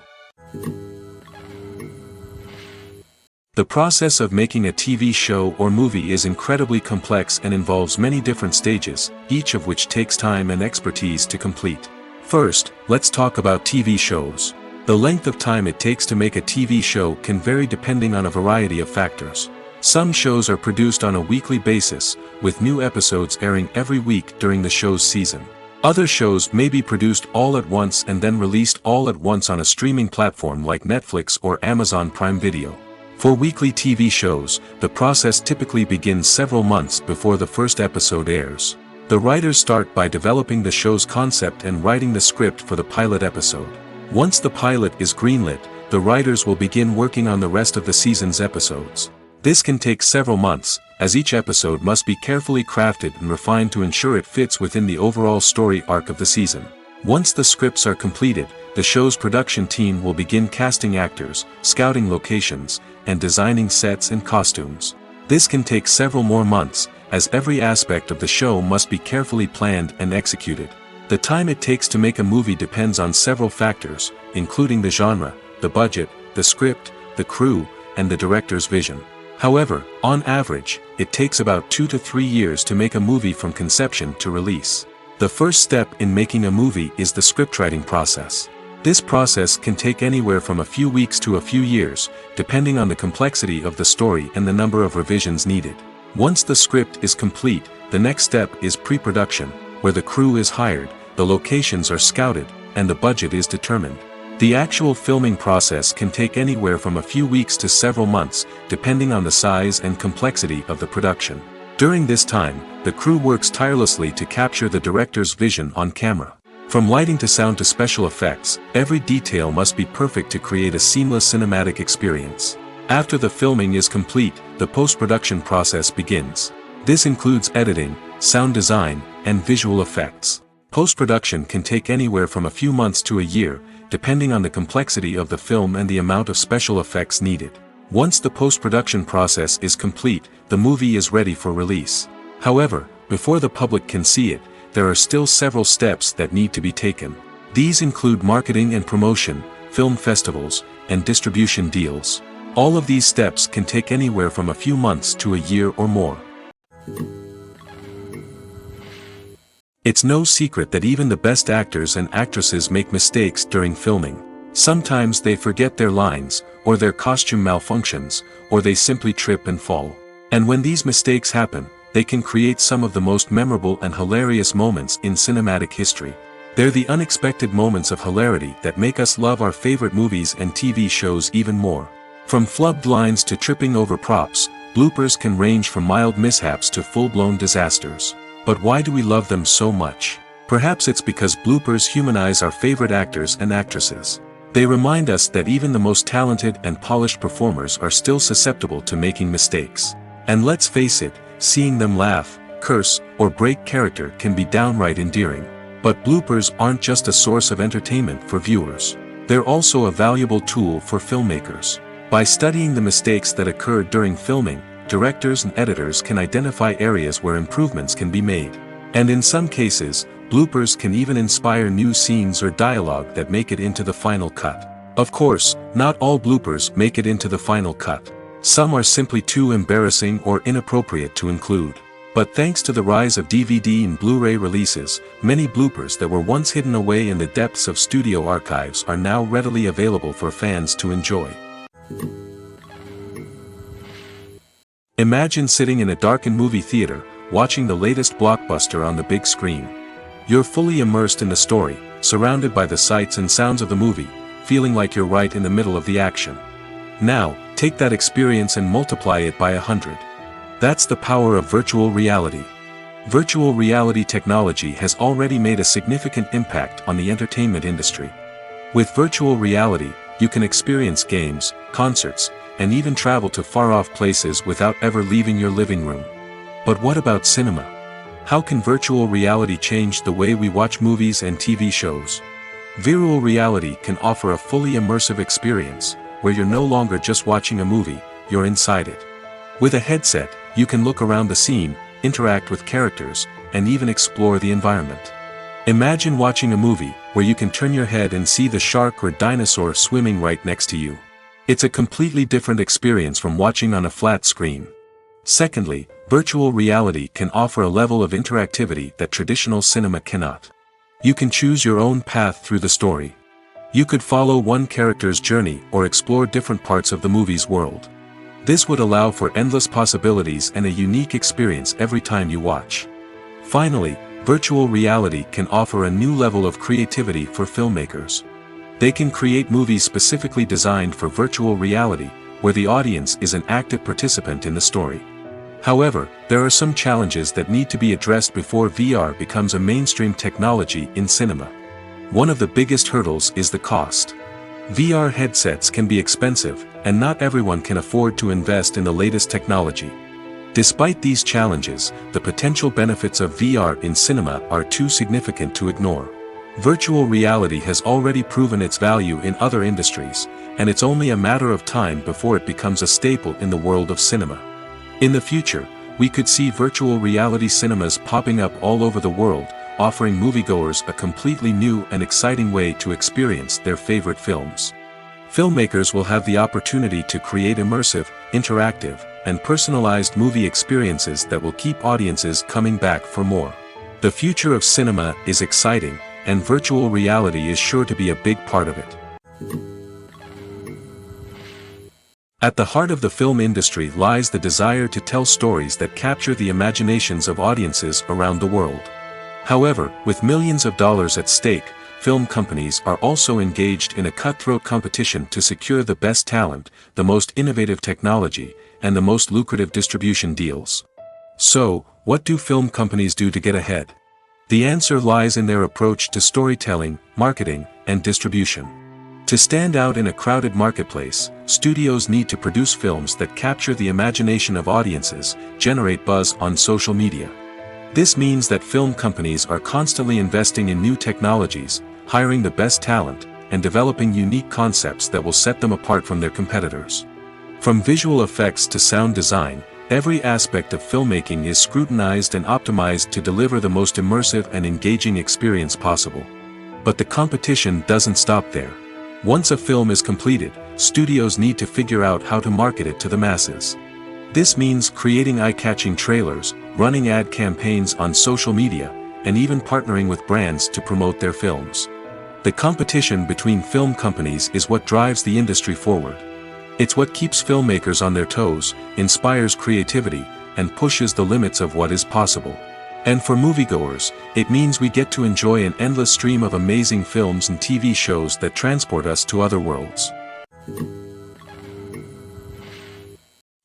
The process of making a TV show or movie is incredibly complex and involves many different stages, each of which takes time and expertise to complete. First, let's talk about TV shows. The length of time it takes to make a TV show can vary depending on a variety of factors. Some shows are produced on a weekly basis, with new episodes airing every week during the show's season. Other shows may be produced all at once and then released all at once on a streaming platform like Netflix or Amazon Prime Video. For weekly TV shows, the process typically begins several months before the first episode airs. The writers start by developing the show's concept and writing the script for the pilot episode. Once the pilot is greenlit, the writers will begin working on the rest of the season's episodes. This can take several months, as each episode must be carefully crafted and refined to ensure it fits within the overall story arc of the season. Once the scripts are completed, the show's production team will begin casting actors, scouting locations, and designing sets and costumes. This can take several more months, as every aspect of the show must be carefully planned and executed. The time it takes to make a movie depends on several factors, including the genre, the budget, the script, the crew, and the director's vision. However, on average, it takes about 2 to 3 years to make a movie from conception to release. The first step in making a movie is the scriptwriting process. This process can take anywhere from a few weeks to a few years, depending on the complexity of the story and the number of revisions needed. Once the script is complete, the next step is pre-production, where the crew is hired, the locations are scouted, and the budget is determined. The actual filming process can take anywhere from a few weeks to several months, depending on the size and complexity of the production. During this time, the crew works tirelessly to capture the director's vision on camera. From lighting to sound to special effects, every detail must be perfect to create a seamless cinematic experience. After the filming is complete, the post-production process begins. This includes editing, sound design, and visual effects. Post-production can take anywhere from a few months to a year, depending on the complexity of the film and the amount of special effects needed. Once the post-production process is complete, the movie is ready for release. However, before the public can see it, there are still several steps that need to be taken. These include marketing and promotion, film festivals, and distribution deals. All of these steps can take anywhere from a few months to a year or more. It's no secret that even the best actors and actresses make mistakes during filming. Sometimes they forget their lines, or their costume malfunctions, or they simply trip and fall. And when these mistakes happen, they can create some of the most memorable and hilarious moments in cinematic history. They're the unexpected moments of hilarity that make us love our favorite movies and TV shows even more. From flubbed lines to tripping over props, bloopers can range from mild mishaps to full-blown disasters. But why do we love them so much? Perhaps it's because bloopers humanize our favorite actors and actresses. They remind us that even the most talented and polished performers are still susceptible to making mistakes. And let's face it, seeing them laugh, curse, or break character can be downright endearing. But bloopers aren't just a source of entertainment for viewers. They're also a valuable tool for filmmakers. By studying the mistakes that occurred during filming, directors and editors can identify areas where improvements can be made. And in some cases, bloopers can even inspire new scenes or dialogue that make it into the final cut. Of course, not all bloopers make it into the final cut. Some are simply too embarrassing or inappropriate to include. But thanks to the rise of DVD and Blu-ray releases, many bloopers that were once hidden away in the depths of studio archives are now readily available for fans to enjoy. Imagine sitting in a darkened movie theater, watching the latest blockbuster on the big screen. You're fully immersed in the story, surrounded by the sights and sounds of the movie, feeling like you're right in the middle of the action. Now, take that experience and multiply it by 100. That's the power of virtual reality. Virtual reality technology has already made a significant impact on the entertainment industry. With virtual reality, you can experience games, concerts, and even travel to far-off places without ever leaving your living room. But what about cinema? How can virtual reality change the way we watch movies and TV shows? Virtual reality can offer a fully immersive experience, where you're no longer just watching a movie, you're inside it. With a headset, you can look around the scene, interact with characters, and even explore the environment. Imagine watching a movie, where you can turn your head and see the shark or dinosaur swimming right next to you. It's a completely different experience from watching on a flat screen. Secondly, virtual reality can offer a level of interactivity that traditional cinema cannot. You can choose your own path through the story. You could follow one character's journey or explore different parts of the movie's world. This would allow for endless possibilities and a unique experience every time you watch. Finally, virtual reality can offer a new level of creativity for filmmakers. They can create movies specifically designed for virtual reality, where the audience is an active participant in the story. However, there are some challenges that need to be addressed before VR becomes a mainstream technology in cinema. One of the biggest hurdles is the cost. VR headsets can be expensive, and not everyone can afford to invest in the latest technology. Despite these challenges, the potential benefits of VR in cinema are too significant to ignore. Virtual reality has already proven its value in other industries, and it's only a matter of time before it becomes a staple in the world of cinema. In the future, we could see virtual reality cinemas popping up all over the world, offering moviegoers a completely new and exciting way to experience their favorite films. Filmmakers will have the opportunity to create immersive, interactive, and personalized movie experiences that will keep audiences coming back for more. The future of cinema is exciting, and virtual reality is sure to be a big part of it. At the heart of the film industry lies the desire to tell stories that capture the imaginations of audiences around the world. However, with millions of dollars at stake, film companies are also engaged in a cutthroat competition to secure the best talent, the most innovative technology, and the most lucrative distribution deals. So, what do film companies do to get ahead? The answer lies in their approach to storytelling, marketing, and distribution. To stand out in a crowded marketplace, studios need to produce films that capture the imagination of audiences, generate buzz on social media. This means that film companies are constantly investing in new technologies, hiring the best talent, and developing unique concepts that will set them apart from their competitors. From visual effects to sound design, every aspect of filmmaking is scrutinized and optimized to deliver the most immersive and engaging experience possible. But the competition doesn't stop there. Once a film is completed, studios need to figure out how to market it to the masses. This means creating eye-catching trailers, running ad campaigns on social media, and even partnering with brands to promote their films. The competition between film companies is what drives the industry forward. It's what keeps filmmakers on their toes, inspires creativity, and pushes the limits of what is possible. And for moviegoers, it means we get to enjoy an endless stream of amazing films and TV shows that transport us to other worlds.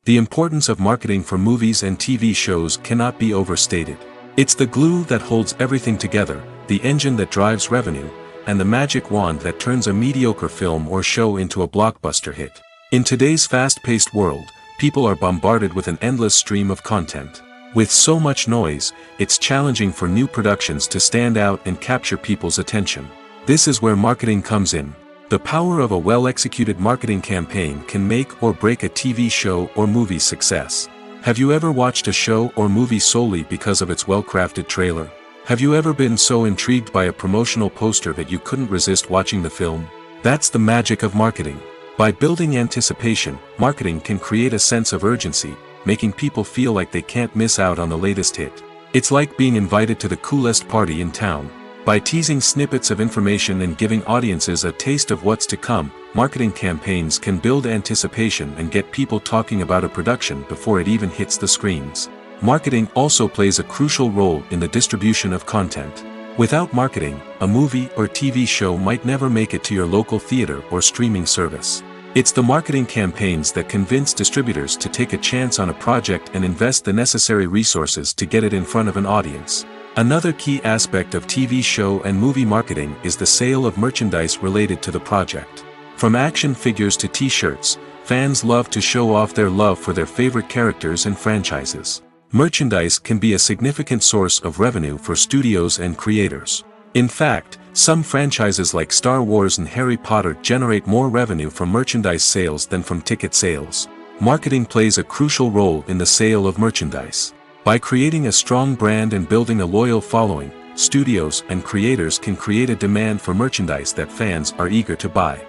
The importance of marketing for movies and TV shows cannot be overstated. It's the glue that holds everything together, the engine that drives revenue, and the magic wand that turns a mediocre film or show into a blockbuster hit. In today's fast-paced world, people are bombarded with an endless stream of content. With so much noise, it's challenging for new productions to stand out and capture people's attention. This is where marketing comes in. The power of a well-executed marketing campaign can make or break a TV show or movie's success. Have you ever watched a show or movie solely because of its well-crafted trailer? Have you ever been so intrigued by a promotional poster that you couldn't resist watching the film? That's the magic of marketing. By building anticipation, marketing can create a sense of urgency, making people feel like they can't miss out on the latest hit. It's like being invited to the coolest party in town. By teasing snippets of information and giving audiences a taste of what's to come, marketing campaigns can build anticipation and get people talking about a production before it even hits the screens. Marketing also plays a crucial role in the distribution of content. Without marketing, a movie or TV show might never make it to your local theater or streaming service. It's the marketing campaigns that convince distributors to take a chance on a project and invest the necessary resources to get it in front of an audience. Another key aspect of TV show and movie marketing is the sale of merchandise related to the project. From action figures to t-shirts, fans love to show off their love for their favorite characters and franchises. Merchandise can be a significant source of revenue for studios and creators. In fact, some franchises like Star Wars and Harry Potter generate more revenue from merchandise sales than from ticket sales. Marketing plays a crucial role in the sale of merchandise. By creating a strong brand and building a loyal following, studios and creators can create a demand for merchandise that fans are eager to buy.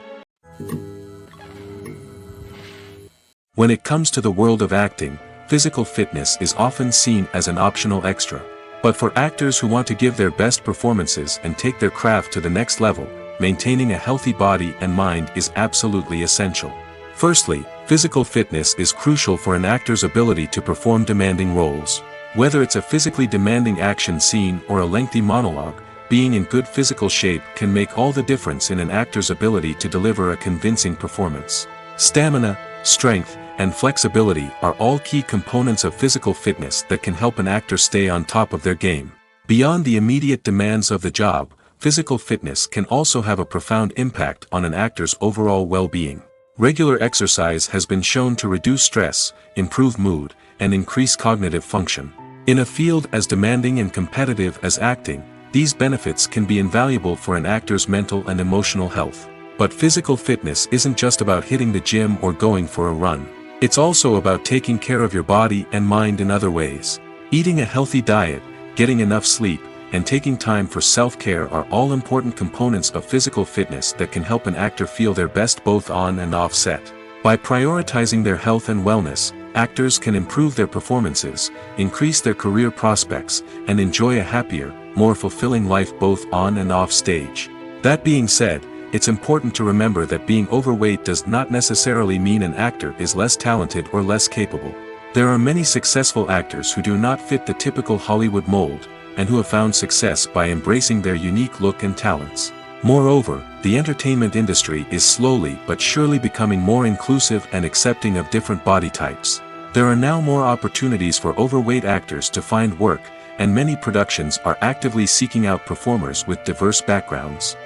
When it comes to the world of acting, physical fitness is often seen as an optional extra. But for actors who want to give their best performances and take their craft to the next level, maintaining a healthy body and mind is absolutely essential. Firstly, Physical fitness is crucial for an actor's ability to perform demanding roles. Whether it's a physically demanding action scene or a lengthy monologue, being in good physical shape can make all the difference in an actor's ability to deliver a convincing performance. Stamina, strength, and flexibility are all key components of physical fitness that can help an actor stay on top of their game. Beyond the immediate demands of the job, physical fitness can also have a profound impact on an actor's overall well-being. Regular exercise has been shown to reduce stress, improve mood, and increase cognitive function. In a field as demanding and competitive as acting, these benefits can be invaluable for an actor's mental and emotional health. But physical fitness isn't just about hitting the gym or going for a run. It's also about taking care of your body and mind in other ways. Eating a healthy diet, getting enough sleep, and taking time for self-care are all important components of physical fitness that can help an actor feel their best both on and off set. By prioritizing their health and wellness, actors can improve their performances, increase their career prospects, and enjoy a happier, more fulfilling life both on and off stage. That being said, it's important to remember that being overweight does not necessarily mean an actor is less talented or less capable. There are many successful actors who do not fit the typical Hollywood mold, and who have found success by embracing their unique look and talents. Moreover, the entertainment industry is slowly but surely becoming more inclusive and accepting of different body types. There are now more opportunities for overweight actors to find work, and many productions are actively seeking out performers with diverse backgrounds.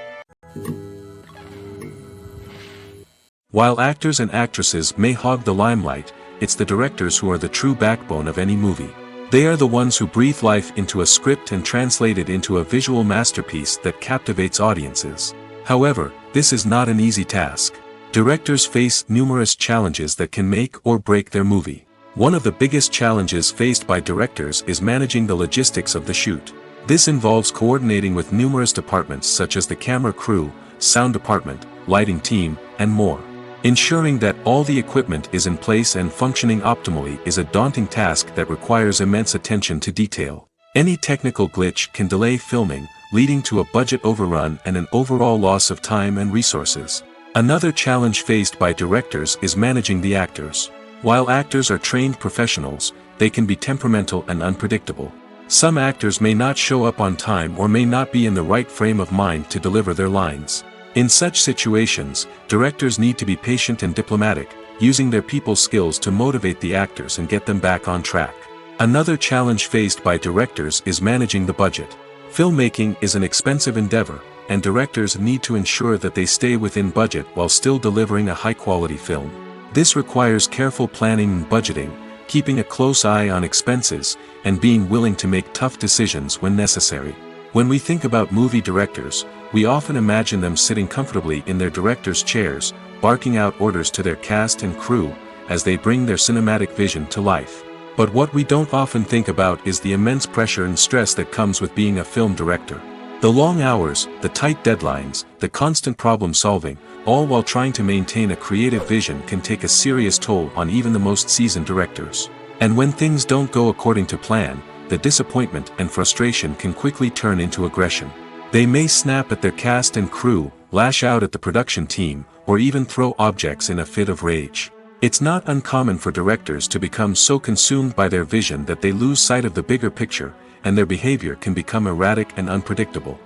While actors and actresses may hog the limelight, it's the directors who are the true backbone of any movie. They are the ones who breathe life into a script and translate it into a visual masterpiece that captivates audiences. However, this is not an easy task. Directors face numerous challenges that can make or break their movie. One of the biggest challenges faced by directors is managing the logistics of the shoot. This involves coordinating with numerous departments such as the camera crew, sound department, lighting team, and more. Ensuring that all the equipment is in place and functioning optimally is a daunting task that requires immense attention to detail. Any technical glitch can delay filming, leading to a budget overrun and an overall loss of time and resources. Another challenge faced by directors is managing the actors. While actors are trained professionals, they can be temperamental and unpredictable. Some actors may not show up on time or may not be in the right frame of mind to deliver their lines. In such situations, directors need to be patient and diplomatic, using their people skills to motivate the actors and get them back on track. Another challenge faced by directors is managing the budget. Filmmaking is an expensive endeavor, and directors need to ensure that they stay within budget while still delivering a high-quality film. This requires careful planning and budgeting, keeping a close eye on expenses, and being willing to make tough decisions when necessary. When we think about movie directors, we often imagine them sitting comfortably in their director's chairs, barking out orders to their cast and crew, as they bring their cinematic vision to life. But what we don't often think about is the immense pressure and stress that comes with being a film director. The long hours, the tight deadlines, the constant problem solving, all while trying to maintain a creative vision can take a serious toll on even the most seasoned directors. And when things don't go according to plan, the disappointment and frustration can quickly turn into aggression. They may snap at their cast and crew, lash out at the production team, or even throw objects in a fit of rage. It's not uncommon for directors to become so consumed by their vision that they lose sight of the bigger picture, and their behavior can become erratic and unpredictable.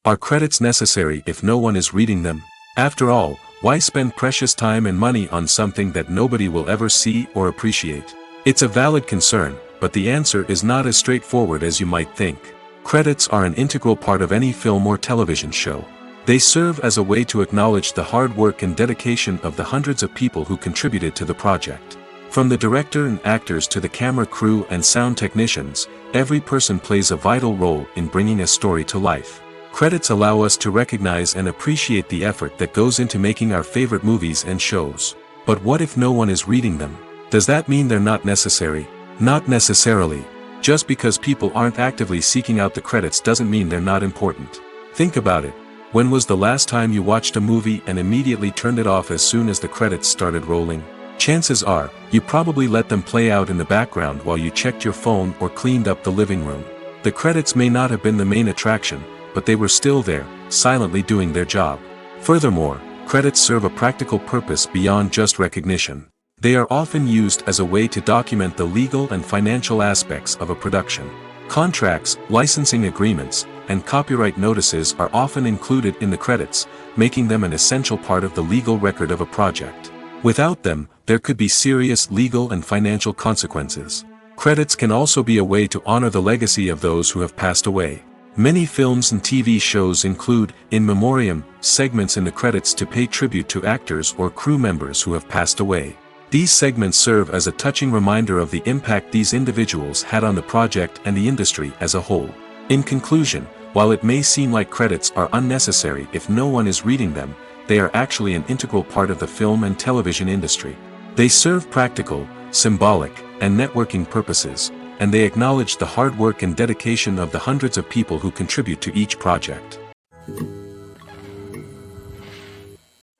Are credits necessary if no one is reading them? After all, why spend precious time and money on something that nobody will ever see or appreciate? It's a valid concern, but the answer is not as straightforward as you might think. Credits are an integral part of any film or television show. They serve as a way to acknowledge the hard work and dedication of the hundreds of people who contributed to the project. From the director and actors to the camera crew and sound technicians, every person plays a vital role in bringing a story to life. Credits allow us to recognize and appreciate the effort that goes into making our favorite movies and shows. But what if no one is reading them? Does that mean they're not necessary? Not necessarily. Just because people aren't actively seeking out the credits doesn't mean they're not important. Think about it. When was the last time you watched a movie and immediately turned it off as soon as the credits started rolling? Chances are, you probably let them play out in the background while you checked your phone or cleaned up the living room. The credits may not have been the main attraction, but they were still there, silently doing their job. Furthermore, credits serve a practical purpose beyond just recognition. They are often used as a way to document the legal and financial aspects of a production. Contracts, licensing agreements, and copyright notices are often included in the credits, making them an essential part of the legal record of a project. Without them, there could be serious legal and financial consequences. Credits can also be a way to honor the legacy of those who have passed away. Many films and TV shows include, in memoriam, segments in the credits to pay tribute to actors or crew members who have passed away. These segments serve as a touching reminder of the impact these individuals had on the project and the industry as a whole. In conclusion, while it may seem like credits are unnecessary if no one is reading them, they are actually an integral part of the film and television industry. They serve practical, symbolic, and networking purposes, and they acknowledge the hard work and dedication of the hundreds of people who contribute to each project.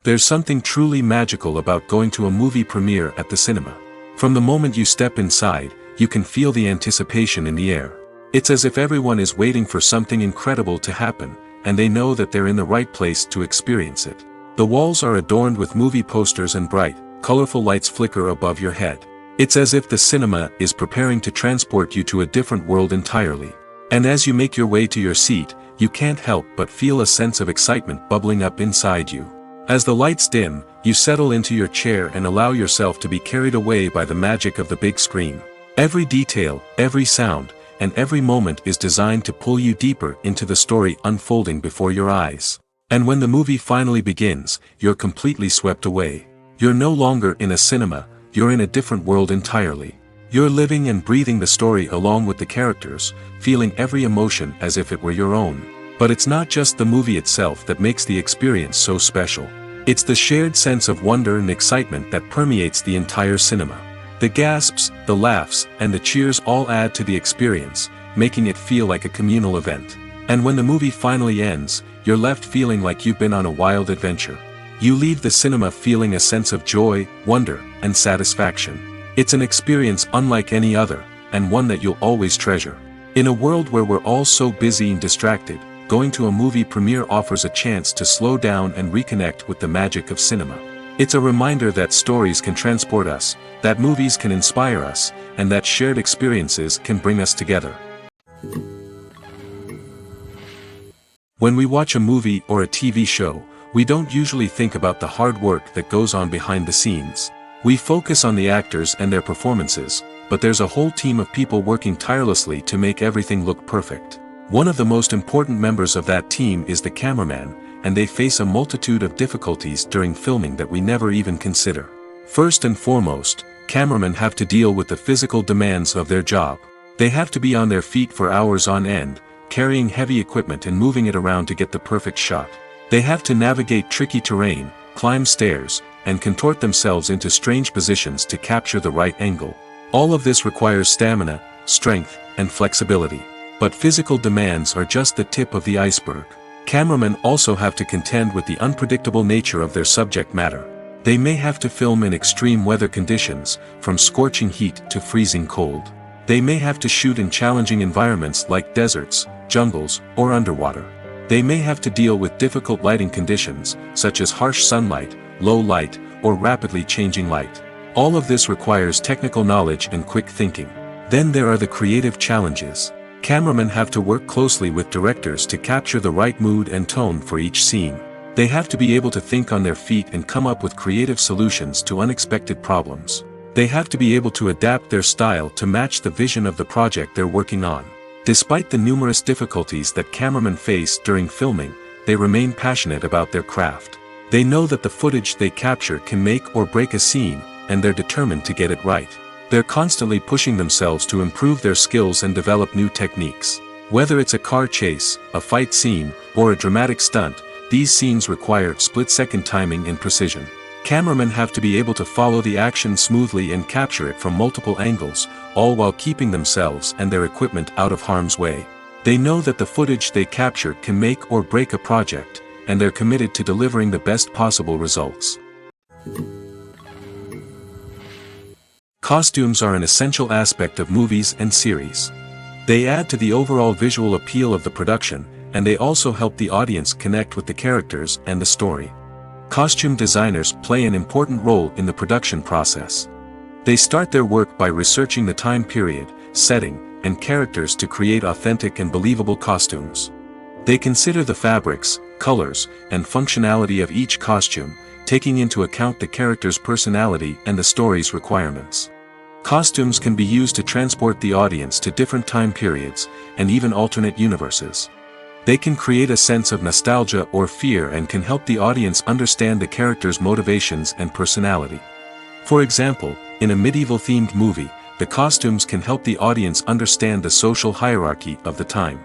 There's something truly magical about going to a movie premiere at the cinema. From the moment you step inside, you can feel the anticipation in the air. It's as if everyone is waiting for something incredible to happen, and they know that they're in the right place to experience it. The walls are adorned with movie posters and bright, colorful lights flicker above your head. It's as if the cinema is preparing to transport you to a different world entirely. And as you make your way to your seat, you can't help but feel a sense of excitement bubbling up inside you. As the lights dim, you settle into your chair and allow yourself to be carried away by the magic of the big screen. Every detail, every sound, and every moment is designed to pull you deeper into the story unfolding before your eyes. And when the movie finally begins, you're completely swept away. You're no longer in a cinema, you're in a different world entirely. You're living and breathing the story along with the characters, feeling every emotion as if it were your own. But it's not just the movie itself that makes the experience so special. It's the shared sense of wonder and excitement that permeates the entire cinema. The gasps, the laughs, and the cheers all add to the experience, making it feel like a communal event. And when the movie finally ends, you're left feeling like you've been on a wild adventure. You leave the cinema feeling a sense of joy, wonder, and satisfaction. It's an experience unlike any other, and one that you'll always treasure. In a world where we're all so busy and distracted, going to a movie premiere offers a chance to slow down and reconnect with the magic of cinema. It's a reminder that stories can transport us, that movies can inspire us, and that shared experiences can bring us together. When we watch a movie or a TV show, we don't usually think about the hard work that goes on behind the scenes. We focus on the actors and their performances, but there's a whole team of people working tirelessly to make everything look perfect. One of the most important members of that team is the cameraman, and they face a multitude of difficulties during filming that we never even consider. First and foremost, cameramen have to deal with the physical demands of their job. They have to be on their feet for hours on end, carrying heavy equipment and moving it around to get the perfect shot. They have to navigate tricky terrain, climb stairs, and contort themselves into strange positions to capture the right angle. All of this requires stamina, strength, and flexibility. But physical demands are just the tip of the iceberg. Cameramen also have to contend with the unpredictable nature of their subject matter. They may have to film in extreme weather conditions, from scorching heat to freezing cold. They may have to shoot in challenging environments like deserts, jungles, or underwater. They may have to deal with difficult lighting conditions, such as harsh sunlight, low light, or rapidly changing light. All of this requires technical knowledge and quick thinking. Then there are the creative challenges. Cameramen have to work closely with directors to capture the right mood and tone for each scene. They have to be able to think on their feet and come up with creative solutions to unexpected problems. They have to be able to adapt their style to match the vision of the project they're working on. Despite the numerous difficulties that cameramen face during filming, they remain passionate about their craft. They know that the footage they capture can make or break a scene, and they're determined to get it right. They're constantly pushing themselves to improve their skills and develop new techniques. Whether it's a car chase, a fight scene, or a dramatic stunt, these scenes require split-second timing and precision. Cameramen have to be able to follow the action smoothly and capture it from multiple angles, all while keeping themselves and their equipment out of harm's way. They know that the footage they capture can make or break a project, and they're committed to delivering the best possible results. Costumes are an essential aspect of movies and series. They add to the overall visual appeal of the production, and they also help the audience connect with the characters and the story. Costume designers play an important role in the production process. They start their work by researching the time period, setting, and characters to create authentic and believable costumes. They consider the fabrics, colors, and functionality of each costume, taking into account the character's personality and the story's requirements. Costumes can be used to transport the audience to different time periods, and even alternate universes. They can create a sense of nostalgia or fear and can help the audience understand the character's motivations and personality. For example, in a medieval-themed movie, the costumes can help the audience understand the social hierarchy of the time.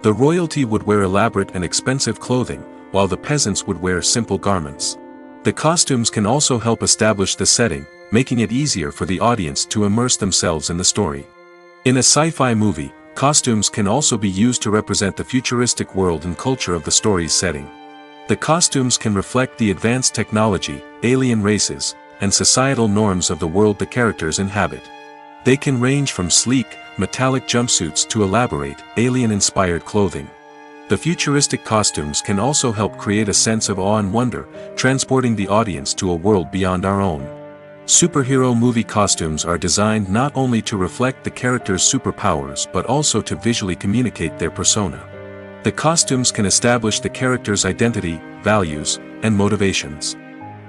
The royalty would wear elaborate and expensive clothing, while the peasants would wear simple garments. The costumes can also help establish the setting, making it easier for the audience to immerse themselves in the story. In a sci-fi movie, costumes can also be used to represent the futuristic world and culture of the story's setting. The costumes can reflect the advanced technology, alien races, and societal norms of the world the characters inhabit. They can range from sleek, metallic jumpsuits to elaborate, alien-inspired clothing. The futuristic costumes can also help create a sense of awe and wonder, transporting the audience to a world beyond our own. Superhero movie costumes are designed not only to reflect the character's superpowers but also to visually communicate their persona. The costumes can establish the character's identity, values, and motivations.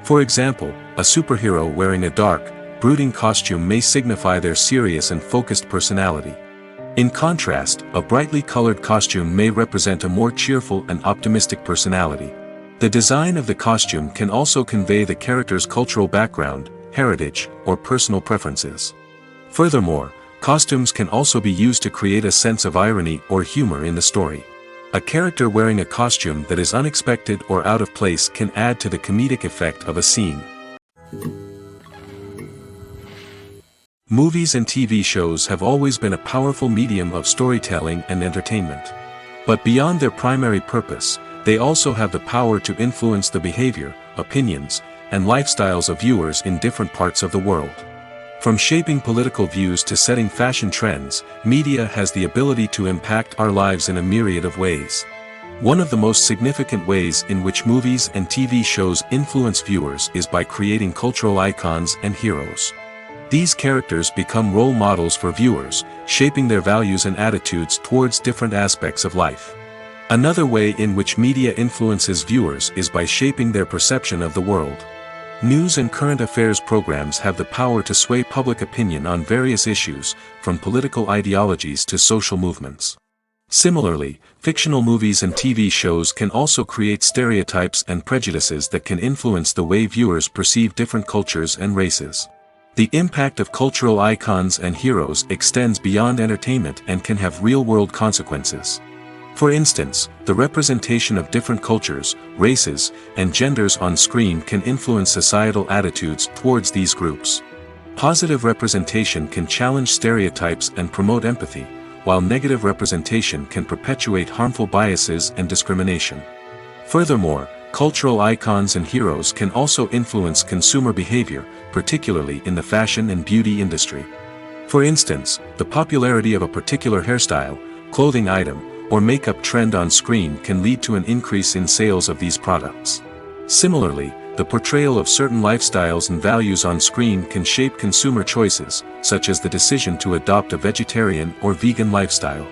For example, a superhero wearing a dark, brooding costume may signify their serious and focused personality. In contrast, a brightly colored costume may represent a more cheerful and optimistic personality. The design of the costume can also convey the character's cultural background, heritage, or personal preferences. Furthermore, costumes can also be used to create a sense of irony or humor in the story. A character wearing a costume that is unexpected or out of place can add to the comedic effect of a scene. Movies and TV shows have always been a powerful medium of storytelling and entertainment. But beyond their primary purpose, they also have the power to influence the behavior, opinions, and lifestyles of viewers in different parts of the world. From shaping political views to setting fashion trends, media has the ability to impact our lives in a myriad of ways. One of the most significant ways in which movies and TV shows influence viewers is by creating cultural icons and heroes. These characters become role models for viewers, shaping their values and attitudes towards different aspects of life. Another way in which media influences viewers is by shaping their perception of the world. News and current affairs programs have the power to sway public opinion on various issues, from political ideologies to social movements. Similarly, fictional movies and TV shows can also create stereotypes and prejudices that can influence the way viewers perceive different cultures and races. The impact of cultural icons and heroes extends beyond entertainment and can have real-world consequences. For instance, the representation of different cultures, races, and genders on screen can influence societal attitudes towards these groups. Positive representation can challenge stereotypes and promote empathy, while negative representation can perpetuate harmful biases and discrimination. Furthermore, cultural icons and heroes can also influence consumer behavior, particularly in the fashion and beauty industry. For instance, the popularity of a particular hairstyle, clothing item, or makeup trend on screen can lead to an increase in sales of these products. Similarly, the portrayal of certain lifestyles and values on screen can shape consumer choices, such as the decision to adopt a vegetarian or vegan lifestyle.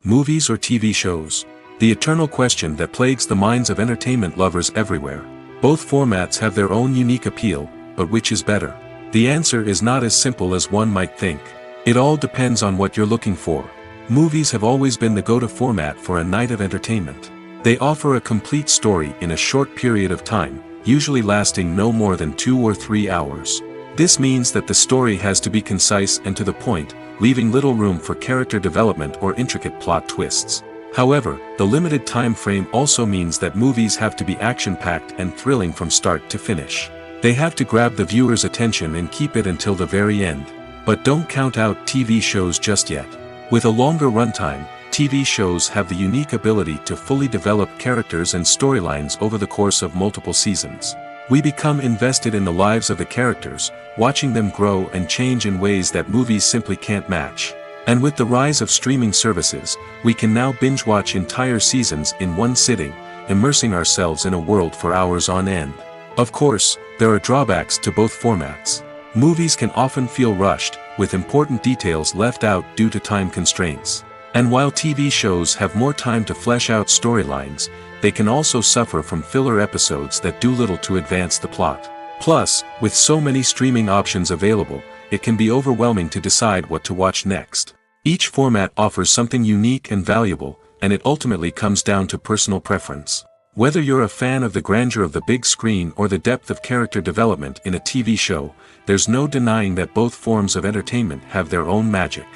Movies or TV shows? The eternal question that plagues the minds of entertainment lovers everywhere. Both formats have their own unique appeal, but which is better? The answer is not as simple as one might think. It all depends on what you're looking for. Movies have always been the go-to format for a night of entertainment. They offer a complete story in a short period of time, usually lasting no more than 2 or 3 hours. This means that the story has to be concise and to the point, leaving little room for character development or intricate plot twists. However, the limited time frame also means that movies have to be action-packed and thrilling from start to finish. They have to grab the viewer's attention and keep it until the very end. But don't count out TV shows just yet. With a longer runtime, TV shows have the unique ability to fully develop characters and storylines over the course of multiple seasons. We become invested in the lives of the characters, watching them grow and change in ways that movies simply can't match. And with the rise of streaming services, we can now binge-watch entire seasons in one sitting, immersing ourselves in a world for hours on end. Of course, there are drawbacks to both formats. Movies can often feel rushed, with important details left out due to time constraints. And while TV shows have more time to flesh out storylines, they can also suffer from filler episodes that do little to advance the plot. Plus, with so many streaming options available, it can be overwhelming to decide what to watch next. Each format offers something unique and valuable, and it ultimately comes down to personal preference. Whether you're a fan of the grandeur of the big screen or the depth of character development in a TV show, there's no denying that both forms of entertainment have their own magic.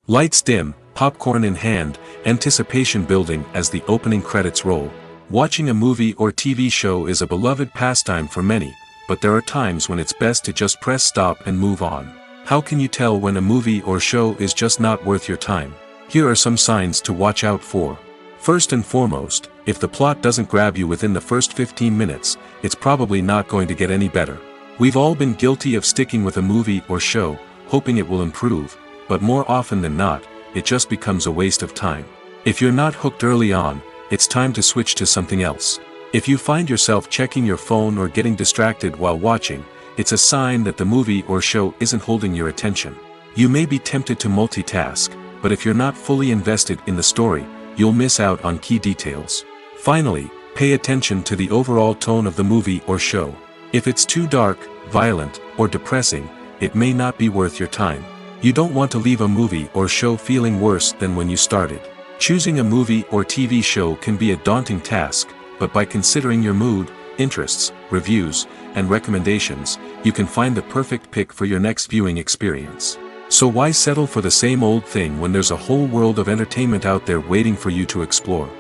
Lights dim, popcorn in hand, anticipation building as the opening credits roll. Watching a movie or TV show is a beloved pastime for many, but there are times when it's best to just press stop and move on. How can you tell when a movie or show is just not worth your time? Here are some signs to watch out for. First and foremost, if the plot doesn't grab you within the first 15 minutes, it's probably not going to get any better. We've all been guilty of sticking with a movie or show, hoping it will improve, but more often than not, it just becomes a waste of time. If you're not hooked early on, it's time to switch to something else. If you find yourself checking your phone or getting distracted while watching, it's a sign that the movie or show isn't holding your attention. You may be tempted to multitask, but if you're not fully invested in the story, you'll miss out on key details. Finally, pay attention to the overall tone of the movie or show. If it's too dark, violent, or depressing, it may not be worth your time. You don't want to leave a movie or show feeling worse than when you started. Choosing a movie or TV show can be a daunting task, but by considering your mood, interests, reviews, and recommendations, you can find the perfect pick for your next viewing experience. So why settle for the same old thing when there's a whole world of entertainment out there waiting for you to explore?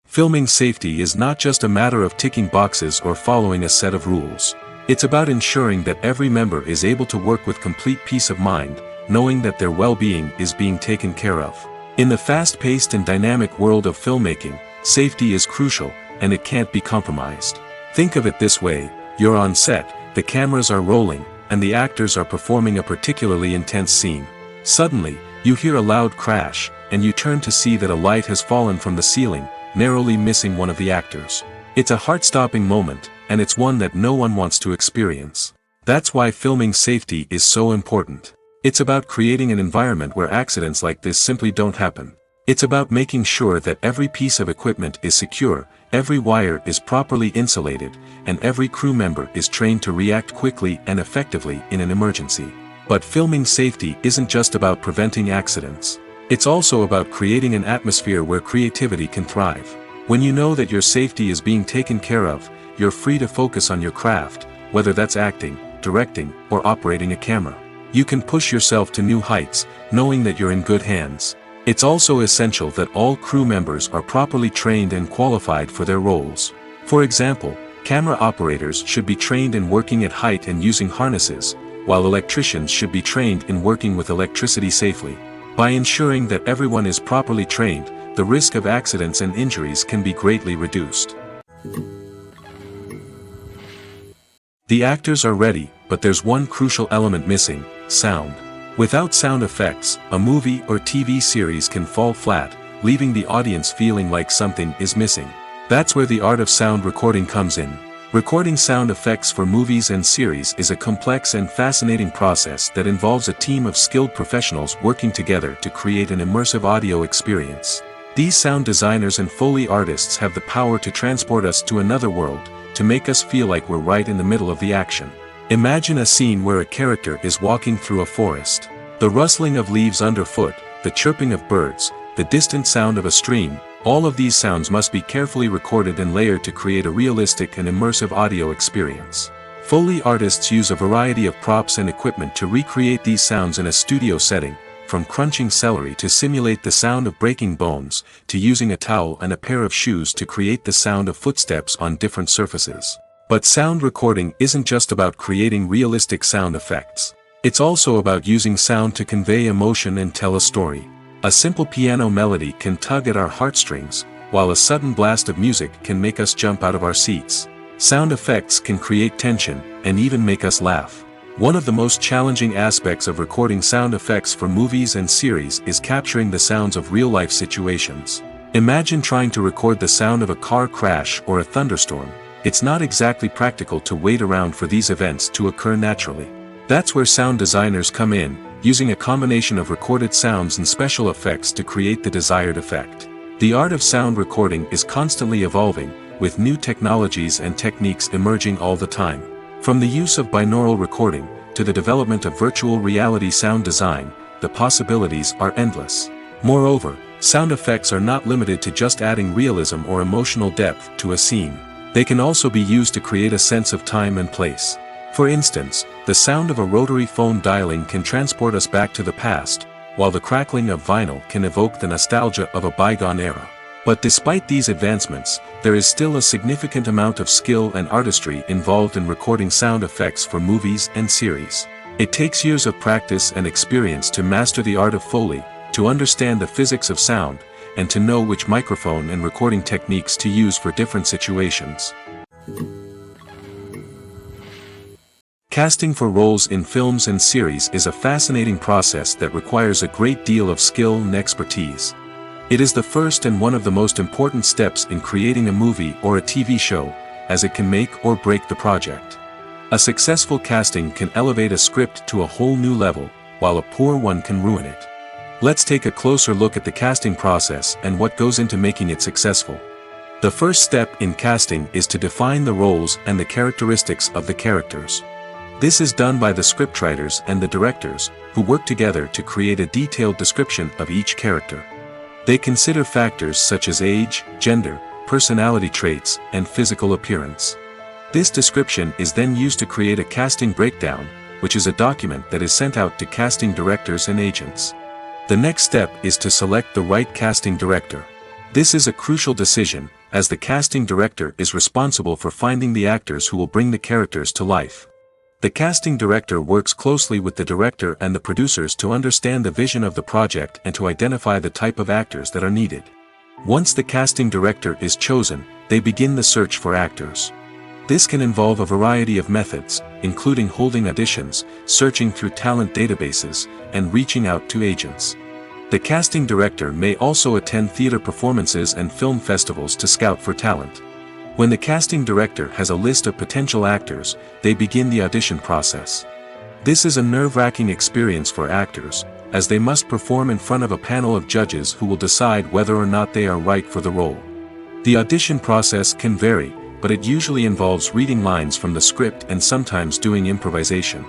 Filming safety is not just a matter of ticking boxes or following a set of rules. It's about ensuring that every member is able to work with complete peace of mind, knowing that their well-being is being taken care of. In the fast-paced and dynamic world of filmmaking, safety is crucial, and it can't be compromised. Think of it this way: you're on set, the cameras are rolling, and the actors are performing a particularly intense scene. Suddenly, you hear a loud crash, and you turn to see that a light has fallen from the ceiling, narrowly missing one of the actors. It's a heart-stopping moment, and it's one that no one wants to experience. That's why filming safety is so important. It's about creating an environment where accidents like this simply don't happen. It's about making sure that every piece of equipment is secure, every wire is properly insulated, and every crew member is trained to react quickly and effectively in an emergency. But filming safety isn't just about preventing accidents. It's also about creating an atmosphere where creativity can thrive. When you know that your safety is being taken care of, you're free to focus on your craft, whether that's acting, directing, or operating a camera. You can push yourself to new heights, knowing that you're in good hands. It's also essential that all crew members are properly trained and qualified for their roles. For example, camera operators should be trained in working at height and using harnesses, while electricians should be trained in working with electricity safely. By ensuring that everyone is properly trained, the risk of accidents and injuries can be greatly reduced. The actors are ready, but there's one crucial element missing: sound. Without sound effects, a movie or TV series can fall flat, leaving the audience feeling like something is missing. That's where the art of sound recording comes in. Recording sound effects for movies and series is a complex and fascinating process that involves a team of skilled professionals working together to create an immersive audio experience. These sound designers and Foley artists have the power to transport us to another world, to make us feel like we're right in the middle of the action. Imagine a scene where a character is walking through a forest. The rustling of leaves underfoot, the chirping of birds, the distant sound of a stream, all of these sounds must be carefully recorded and layered to create a realistic and immersive audio experience. Foley artists use a variety of props and equipment to recreate these sounds in a studio setting, from crunching celery to simulate the sound of breaking bones, to using a towel and a pair of shoes to create the sound of footsteps on different surfaces. But sound recording isn't just about creating realistic sound effects. It's also about using sound to convey emotion and tell a story. A simple piano melody can tug at our heartstrings, while a sudden blast of music can make us jump out of our seats. Sound effects can create tension, and even make us laugh. One of the most challenging aspects of recording sound effects for movies and series is capturing the sounds of real-life situations. Imagine trying to record the sound of a car crash or a thunderstorm. It's not exactly practical to wait around for these events to occur naturally. That's where sound designers come in, using a combination of recorded sounds and special effects to create the desired effect. The art of sound recording is constantly evolving, with new technologies and techniques emerging all the time. From the use of binaural recording, to the development of virtual reality sound design, the possibilities are endless. Moreover, sound effects are not limited to just adding realism or emotional depth to a scene. They can also be used to create a sense of time and place. For instance, the sound of a rotary phone dialing can transport us back to the past, while the crackling of vinyl can evoke the nostalgia of a bygone era. But despite these advancements, there is still a significant amount of skill and artistry involved in recording sound effects for movies and series. It takes years of practice and experience to master the art of Foley, to understand the physics of sound, and to know which microphone and recording techniques to use for different situations. Casting for roles in films and series is a fascinating process that requires a great deal of skill and expertise. It is the first and one of the most important steps in creating a movie or a TV show, as it can make or break the project. A successful casting can elevate a script to a whole new level, while a poor one can ruin it. Let's take a closer look at the casting process and what goes into making it successful. The first step in casting is to define the roles and the characteristics of the characters. This is done by the scriptwriters and the directors, who work together to create a detailed description of each character. They consider factors such as age, gender, personality traits, and physical appearance. This description is then used to create a casting breakdown, which is a document that is sent out to casting directors and agents. The next step is to select the right casting director. This is a crucial decision, as the casting director is responsible for finding the actors who will bring the characters to life. The casting director works closely with the director and the producers to understand the vision of the project and to identify the type of actors that are needed. Once the casting director is chosen, they begin the search for actors. This can involve a variety of methods, including holding auditions, searching through talent databases, and reaching out to agents. The casting director may also attend theater performances and film festivals to scout for talent. When the casting director has a list of potential actors, they begin the audition process. This is a nerve-wracking experience for actors, as they must perform in front of a panel of judges who will decide whether or not they are right for the role. The audition process can vary, but it usually involves reading lines from the script and sometimes doing improvisation.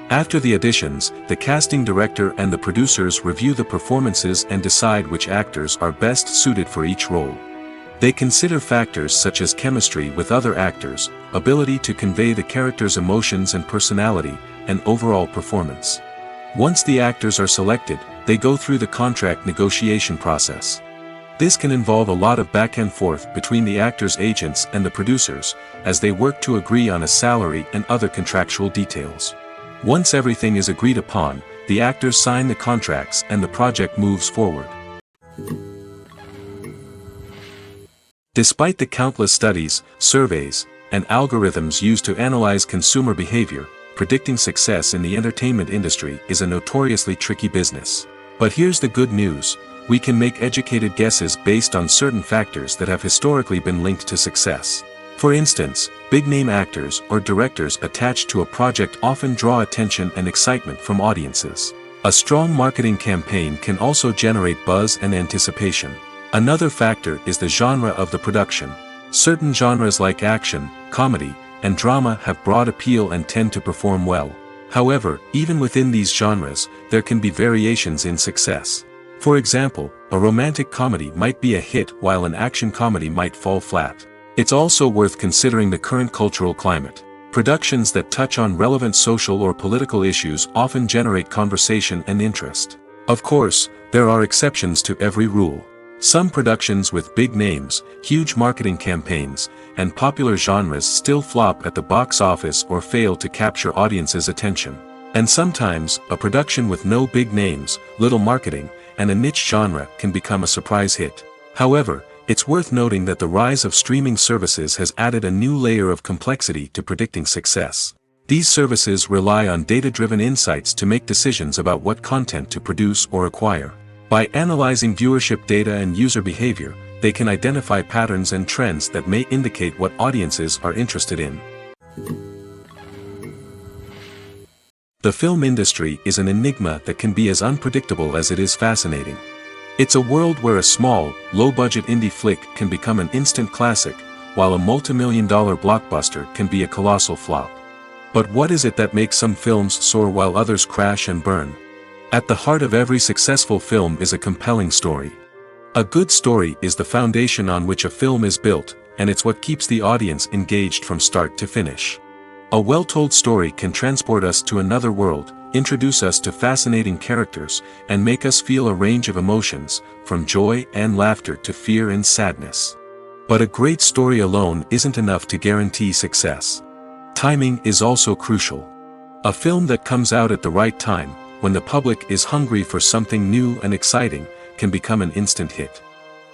After the auditions, the casting director and the producers review the performances and decide which actors are best suited for each role. They consider factors such as chemistry with other actors, ability to convey the character's emotions and personality, and overall performance. Once the actors are selected, they go through the contract negotiation process. This can involve a lot of back and forth between the actors' agents and the producers, as they work to agree on a salary and other contractual details. Once everything is agreed upon, the actors sign the contracts and the project moves forward. Despite the countless studies, surveys, and algorithms used to analyze consumer behavior, predicting success in the entertainment industry is a notoriously tricky business. But here's the good news: we can make educated guesses based on certain factors that have historically been linked to success. For instance, big-name actors or directors attached to a project often draw attention and excitement from audiences. A strong marketing campaign can also generate buzz and anticipation. Another factor is the genre of the production. Certain genres like action, comedy, and drama have broad appeal and tend to perform well. However, even within these genres, there can be variations in success. For example, a romantic comedy might be a hit while an action comedy might fall flat. It's also worth considering the current cultural climate. Productions that touch on relevant social or political issues often generate conversation and interest. Of course, there are exceptions to every rule. Some productions with big names, huge marketing campaigns, and popular genres still flop at the box office or fail to capture audiences' attention. And sometimes, a production with no big names, little marketing, and a niche genre can become a surprise hit. However, it's worth noting that the rise of streaming services has added a new layer of complexity to predicting success. These services rely on data-driven insights to make decisions about what content to produce or acquire. By analyzing viewership data and user behavior, they can identify patterns and trends that may indicate what audiences are interested in. The film industry is an enigma that can be as unpredictable as it is fascinating. It's a world where a small, low-budget indie flick can become an instant classic, while a multi-million-dollar blockbuster can be a colossal flop. But what is it that makes some films soar while others crash and burn? At the heart of every successful film is a compelling story. A good story is the foundation on which a film is built, and it's what keeps the audience engaged from start to finish. A well-told story can transport us to another world, introduce us to fascinating characters, and make us feel a range of emotions, from joy and laughter to fear and sadness. But a great story alone isn't enough to guarantee success. Timing is also crucial. A film that comes out at the right time, when the public is hungry for something new and exciting, can become an instant hit.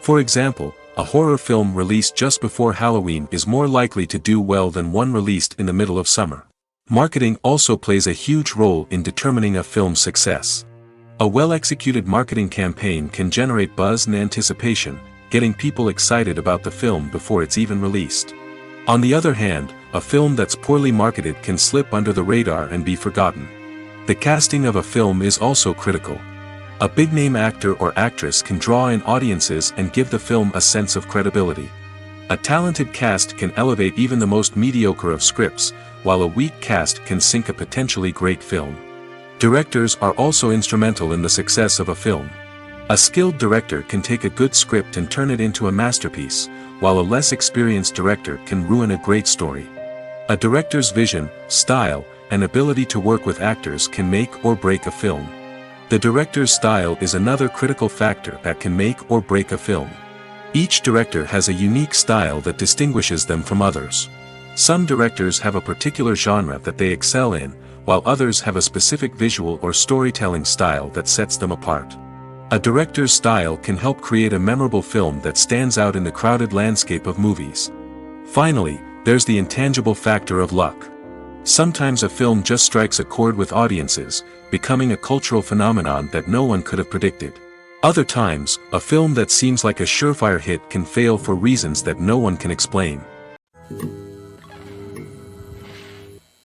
For example, a horror film released just before Halloween is more likely to do well than one released in the middle of summer. Marketing also plays a huge role in determining a film's success. A well-executed marketing campaign can generate buzz and anticipation, getting people excited about the film before it's even released. On the other hand, a film that's poorly marketed can slip under the radar and be forgotten. The casting of a film is also critical. A big-name actor or actress can draw in audiences and give the film a sense of credibility. A talented cast can elevate even the most mediocre of scripts, while a weak cast can sink a potentially great film. Directors are also instrumental in the success of a film. A skilled director can take a good script and turn it into a masterpiece, while a less experienced director can ruin a great story. A director's vision, style, and ability to work with actors can make or break a film. The director's style is another critical factor that can make or break a film. Each director has a unique style that distinguishes them from others. Some directors have a particular genre that they excel in, while others have a specific visual or storytelling style that sets them apart. A director's style can help create a memorable film that stands out in the crowded landscape of movies. Finally, there's the intangible factor of luck. Sometimes a film just strikes a chord with audiences, becoming a cultural phenomenon that no one could have predicted. Other times, a film that seems like a surefire hit can fail for reasons that no one can explain.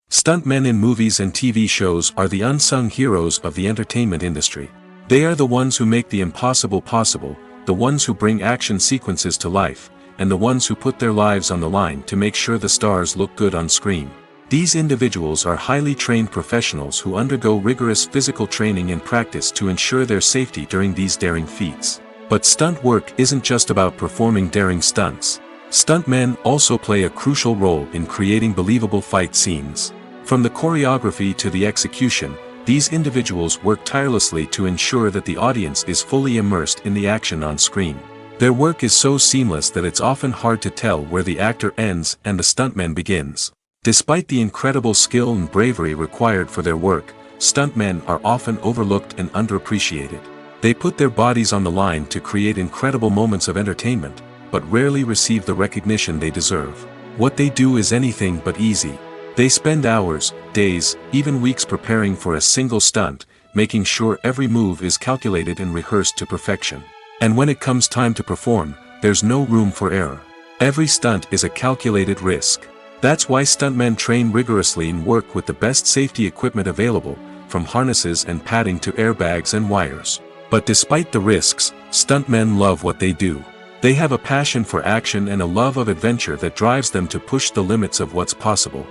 Stuntmen in movies and TV shows are the unsung heroes of the entertainment industry. They are the ones who make the impossible possible, the ones who bring action sequences to life, and the ones who put their lives on the line to make sure the stars look good on screen. These individuals are highly trained professionals who undergo rigorous physical training and practice to ensure their safety during these daring feats. But stunt work isn't just about performing daring stunts. Stuntmen also play a crucial role in creating believable fight scenes. From the choreography to the execution, these individuals work tirelessly to ensure that the audience is fully immersed in the action on screen. Their work is so seamless that it's often hard to tell where the actor ends and the stuntman begins. Despite the incredible skill and bravery required for their work, stuntmen are often overlooked and underappreciated. They put their bodies on the line to create incredible moments of entertainment, but rarely receive the recognition they deserve. What they do is anything but easy. They spend hours, days, even weeks preparing for a single stunt, making sure every move is calculated and rehearsed to perfection. And when it comes time to perform, there's no room for error. Every stunt is a calculated risk. That's why stuntmen train rigorously and work with the best safety equipment available, from harnesses and padding to airbags and wires. But despite the risks, stuntmen love what they do. They have a passion for action and a love of adventure that drives them to push the limits of what's possible.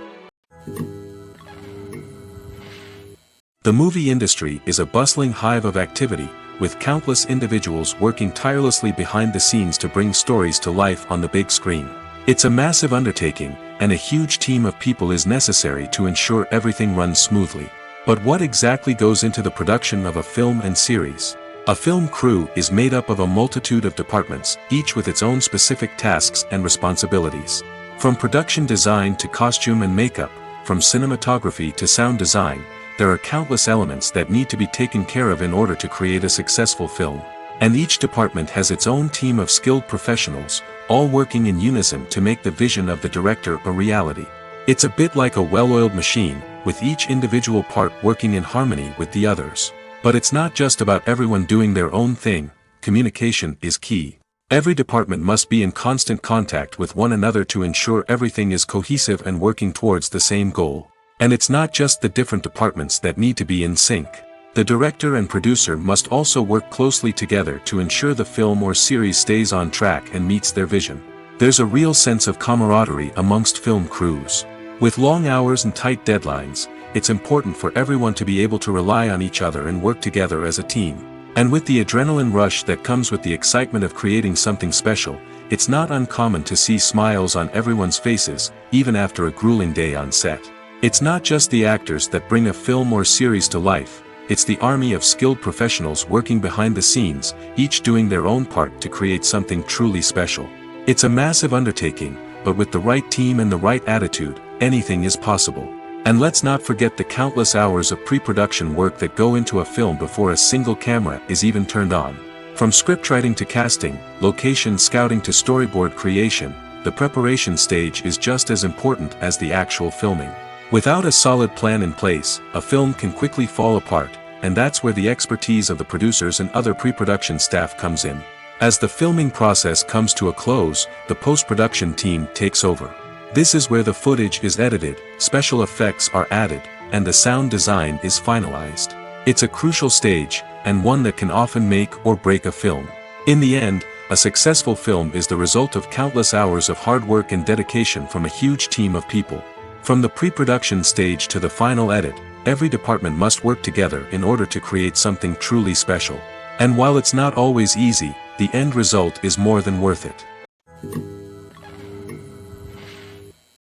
The movie industry is a bustling hive of activity, with countless individuals working tirelessly behind the scenes to bring stories to life on the big screen. It's a massive undertaking, and a huge team of people is necessary to ensure everything runs smoothly. But what exactly goes into the production of a film and series? A film crew is made up of a multitude of departments, each with its own specific tasks and responsibilities. From production design to costume and makeup, from cinematography to sound design, there are countless elements that need to be taken care of in order to create a successful film. And each department has its own team of skilled professionals, all working in unison to make the vision of the director a reality. It's a bit like a well-oiled machine, with each individual part working in harmony with the others. But it's not just about everyone doing their own thing. Communication is key. Every department must be in constant contact with one another to ensure everything is cohesive and working towards the same goal. And it's not just the different departments that need to be in sync. The director and producer must also work closely together to ensure the film or series stays on track and meets their vision. There's a real sense of camaraderie amongst film crews. With long hours and tight deadlines, it's important for everyone to be able to rely on each other and work together as a team. And with the adrenaline rush that comes with the excitement of creating something special, it's not uncommon to see smiles on everyone's faces, even after a grueling day on set. It's not just the actors that bring a film or series to life, it's the army of skilled professionals working behind the scenes, each doing their own part to create something truly special. It's a massive undertaking, but with the right team and the right attitude, anything is possible. And let's not forget the countless hours of pre-production work that go into a film before a single camera is even turned on. From scriptwriting to casting, location scouting to storyboard creation, the preparation stage is just as important as the actual filming. Without a solid plan in place, a film can quickly fall apart, and that's where the expertise of the producers and other pre-production staff comes in. As the filming process comes to a close, the post-production team takes over. This is where the footage is edited, special effects are added, and the sound design is finalized. It's a crucial stage, and one that can often make or break a film. In the end, a successful film is the result of countless hours of hard work and dedication from a huge team of people. From the pre-production stage to the final edit, every department must work together in order to create something truly special. And while it's not always easy, the end result is more than worth it.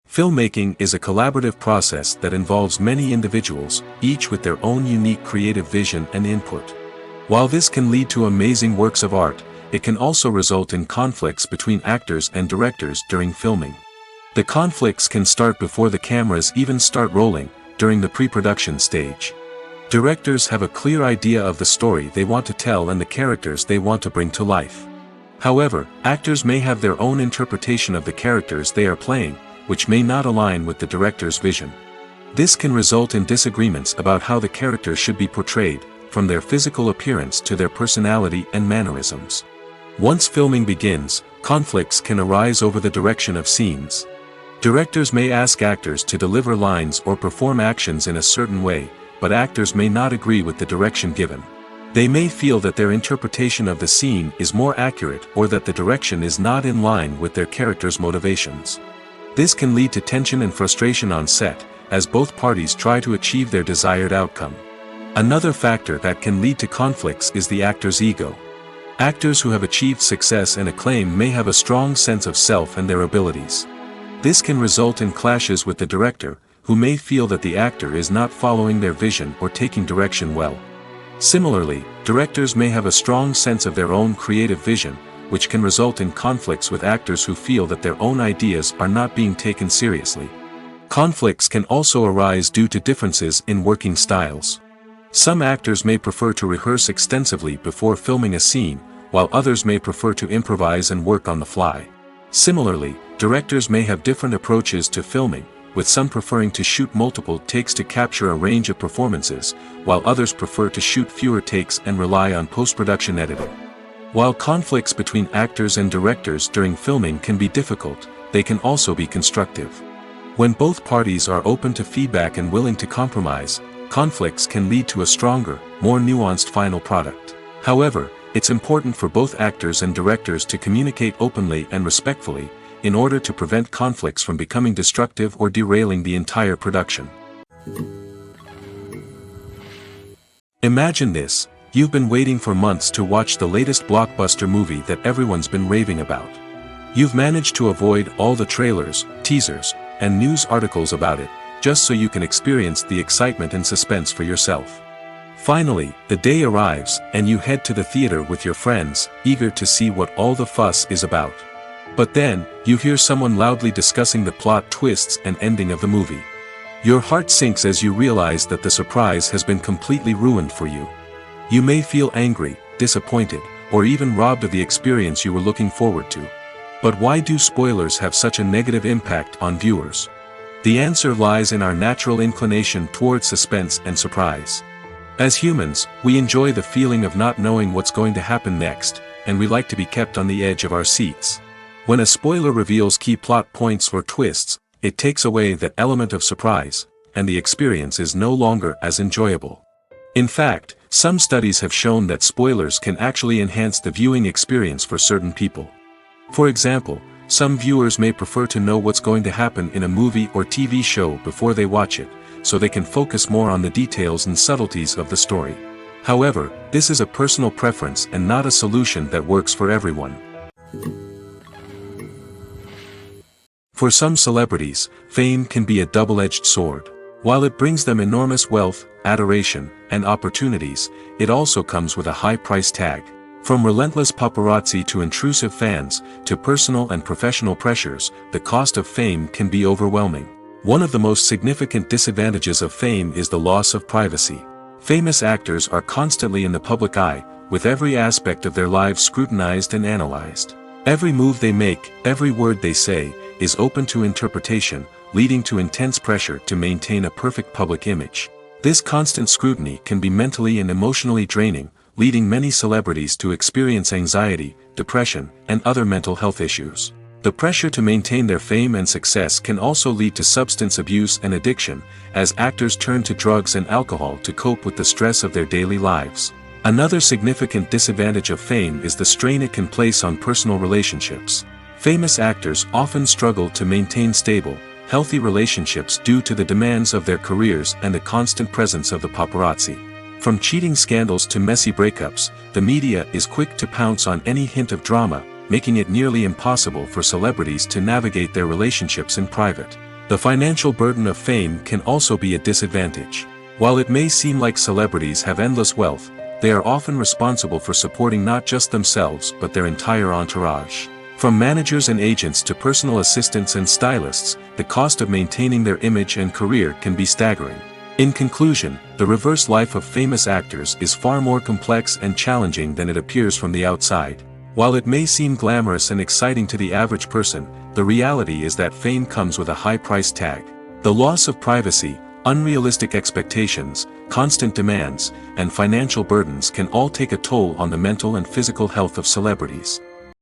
Filmmaking is a collaborative process that involves many individuals, each with their own unique creative vision and input. While this can lead to amazing works of art, it can also result in conflicts between actors and directors during filming. The conflicts can start before the cameras even start rolling, during the pre-production stage. Directors have a clear idea of the story they want to tell and the characters they want to bring to life. However, actors may have their own interpretation of the characters they are playing, which may not align with the director's vision. This can result in disagreements about how the characters should be portrayed, from their physical appearance to their personality and mannerisms. Once filming begins, conflicts can arise over the direction of scenes. Directors may ask actors to deliver lines or perform actions in a certain way, but actors may not agree with the direction given. They may feel that their interpretation of the scene is more accurate or that the direction is not in line with their character's motivations. This can lead to tension and frustration on set, as both parties try to achieve their desired outcome. Another factor that can lead to conflicts is the actor's ego. Actors who have achieved success and acclaim may have a strong sense of self and their abilities. This can result in clashes with the director, who may feel that the actor is not following their vision or taking direction well. Similarly, directors may have a strong sense of their own creative vision, which can result in conflicts with actors who feel that their own ideas are not being taken seriously. Conflicts can also arise due to differences in working styles. Some actors may prefer to rehearse extensively before filming a scene, while others may prefer to improvise and work on the fly. Similarly, directors may have different approaches to filming, with some preferring to shoot multiple takes to capture a range of performances, while others prefer to shoot fewer takes and rely on post-production editing. While conflicts between actors and directors during filming can be difficult, they can also be constructive. When both parties are open to feedback and willing to compromise, conflicts can lead to a stronger, more nuanced final product. However, it's important for both actors and directors to communicate openly and respectfully, in order to prevent conflicts from becoming destructive or derailing the entire production. Imagine this. You've been waiting for months to watch the latest blockbuster movie that everyone's been raving about. You've managed to avoid all the trailers, teasers, and news articles about it, just so you can experience the excitement and suspense for yourself. Finally, the day arrives, and you head to the theater with your friends, eager to see what all the fuss is about. But then, you hear someone loudly discussing the plot twists and ending of the movie. Your heart sinks as you realize that the surprise has been completely ruined for you. You may feel angry, disappointed, or even robbed of the experience you were looking forward to. But why do spoilers have such a negative impact on viewers? The answer lies in our natural inclination toward suspense and surprise. As humans, we enjoy the feeling of not knowing what's going to happen next, and we like to be kept on the edge of our seats. When a spoiler reveals key plot points or twists, it takes away that element of surprise, and the experience is no longer as enjoyable. In fact, some studies have shown that spoilers can actually enhance the viewing experience for certain people. For example, some viewers may prefer to know what's going to happen in a movie or TV show before they watch it, so they can focus more on the details and subtleties of the story. However, this is a personal preference and not a solution that works for everyone. For some celebrities, fame can be a double-edged sword. While it brings them enormous wealth, adoration, and opportunities, it also comes with a high price tag. From relentless paparazzi to intrusive fans, to personal and professional pressures, the cost of fame can be overwhelming. One of the most significant disadvantages of fame is the loss of privacy. Famous actors are constantly in the public eye, with every aspect of their lives scrutinized and analyzed. Every move they make, every word they say, is open to interpretation, leading to intense pressure to maintain a perfect public image. This constant scrutiny can be mentally and emotionally draining, leading many celebrities to experience anxiety, depression, and other mental health issues. The pressure to maintain their fame and success can also lead to substance abuse and addiction, as actors turn to drugs and alcohol to cope with the stress of their daily lives. Another significant disadvantage of fame is the strain it can place on personal relationships. Famous actors often struggle to maintain stable, healthy relationships due to the demands of their careers and the constant presence of the paparazzi. From cheating scandals to messy breakups, the media is quick to pounce on any hint of drama, making it nearly impossible for celebrities to navigate their relationships in private. The financial burden of fame can also be a disadvantage. While it may seem like celebrities have endless wealth, they are often responsible for supporting not just themselves but their entire entourage. From managers and agents to personal assistants and stylists, the cost of maintaining their image and career can be staggering. In conclusion, the reverse life of famous actors is far more complex and challenging than it appears from the outside. While it may seem glamorous and exciting to the average person, the reality is that fame comes with a high price tag. The loss of privacy, unrealistic expectations, constant demands, and financial burdens can all take a toll on the mental and physical health of celebrities.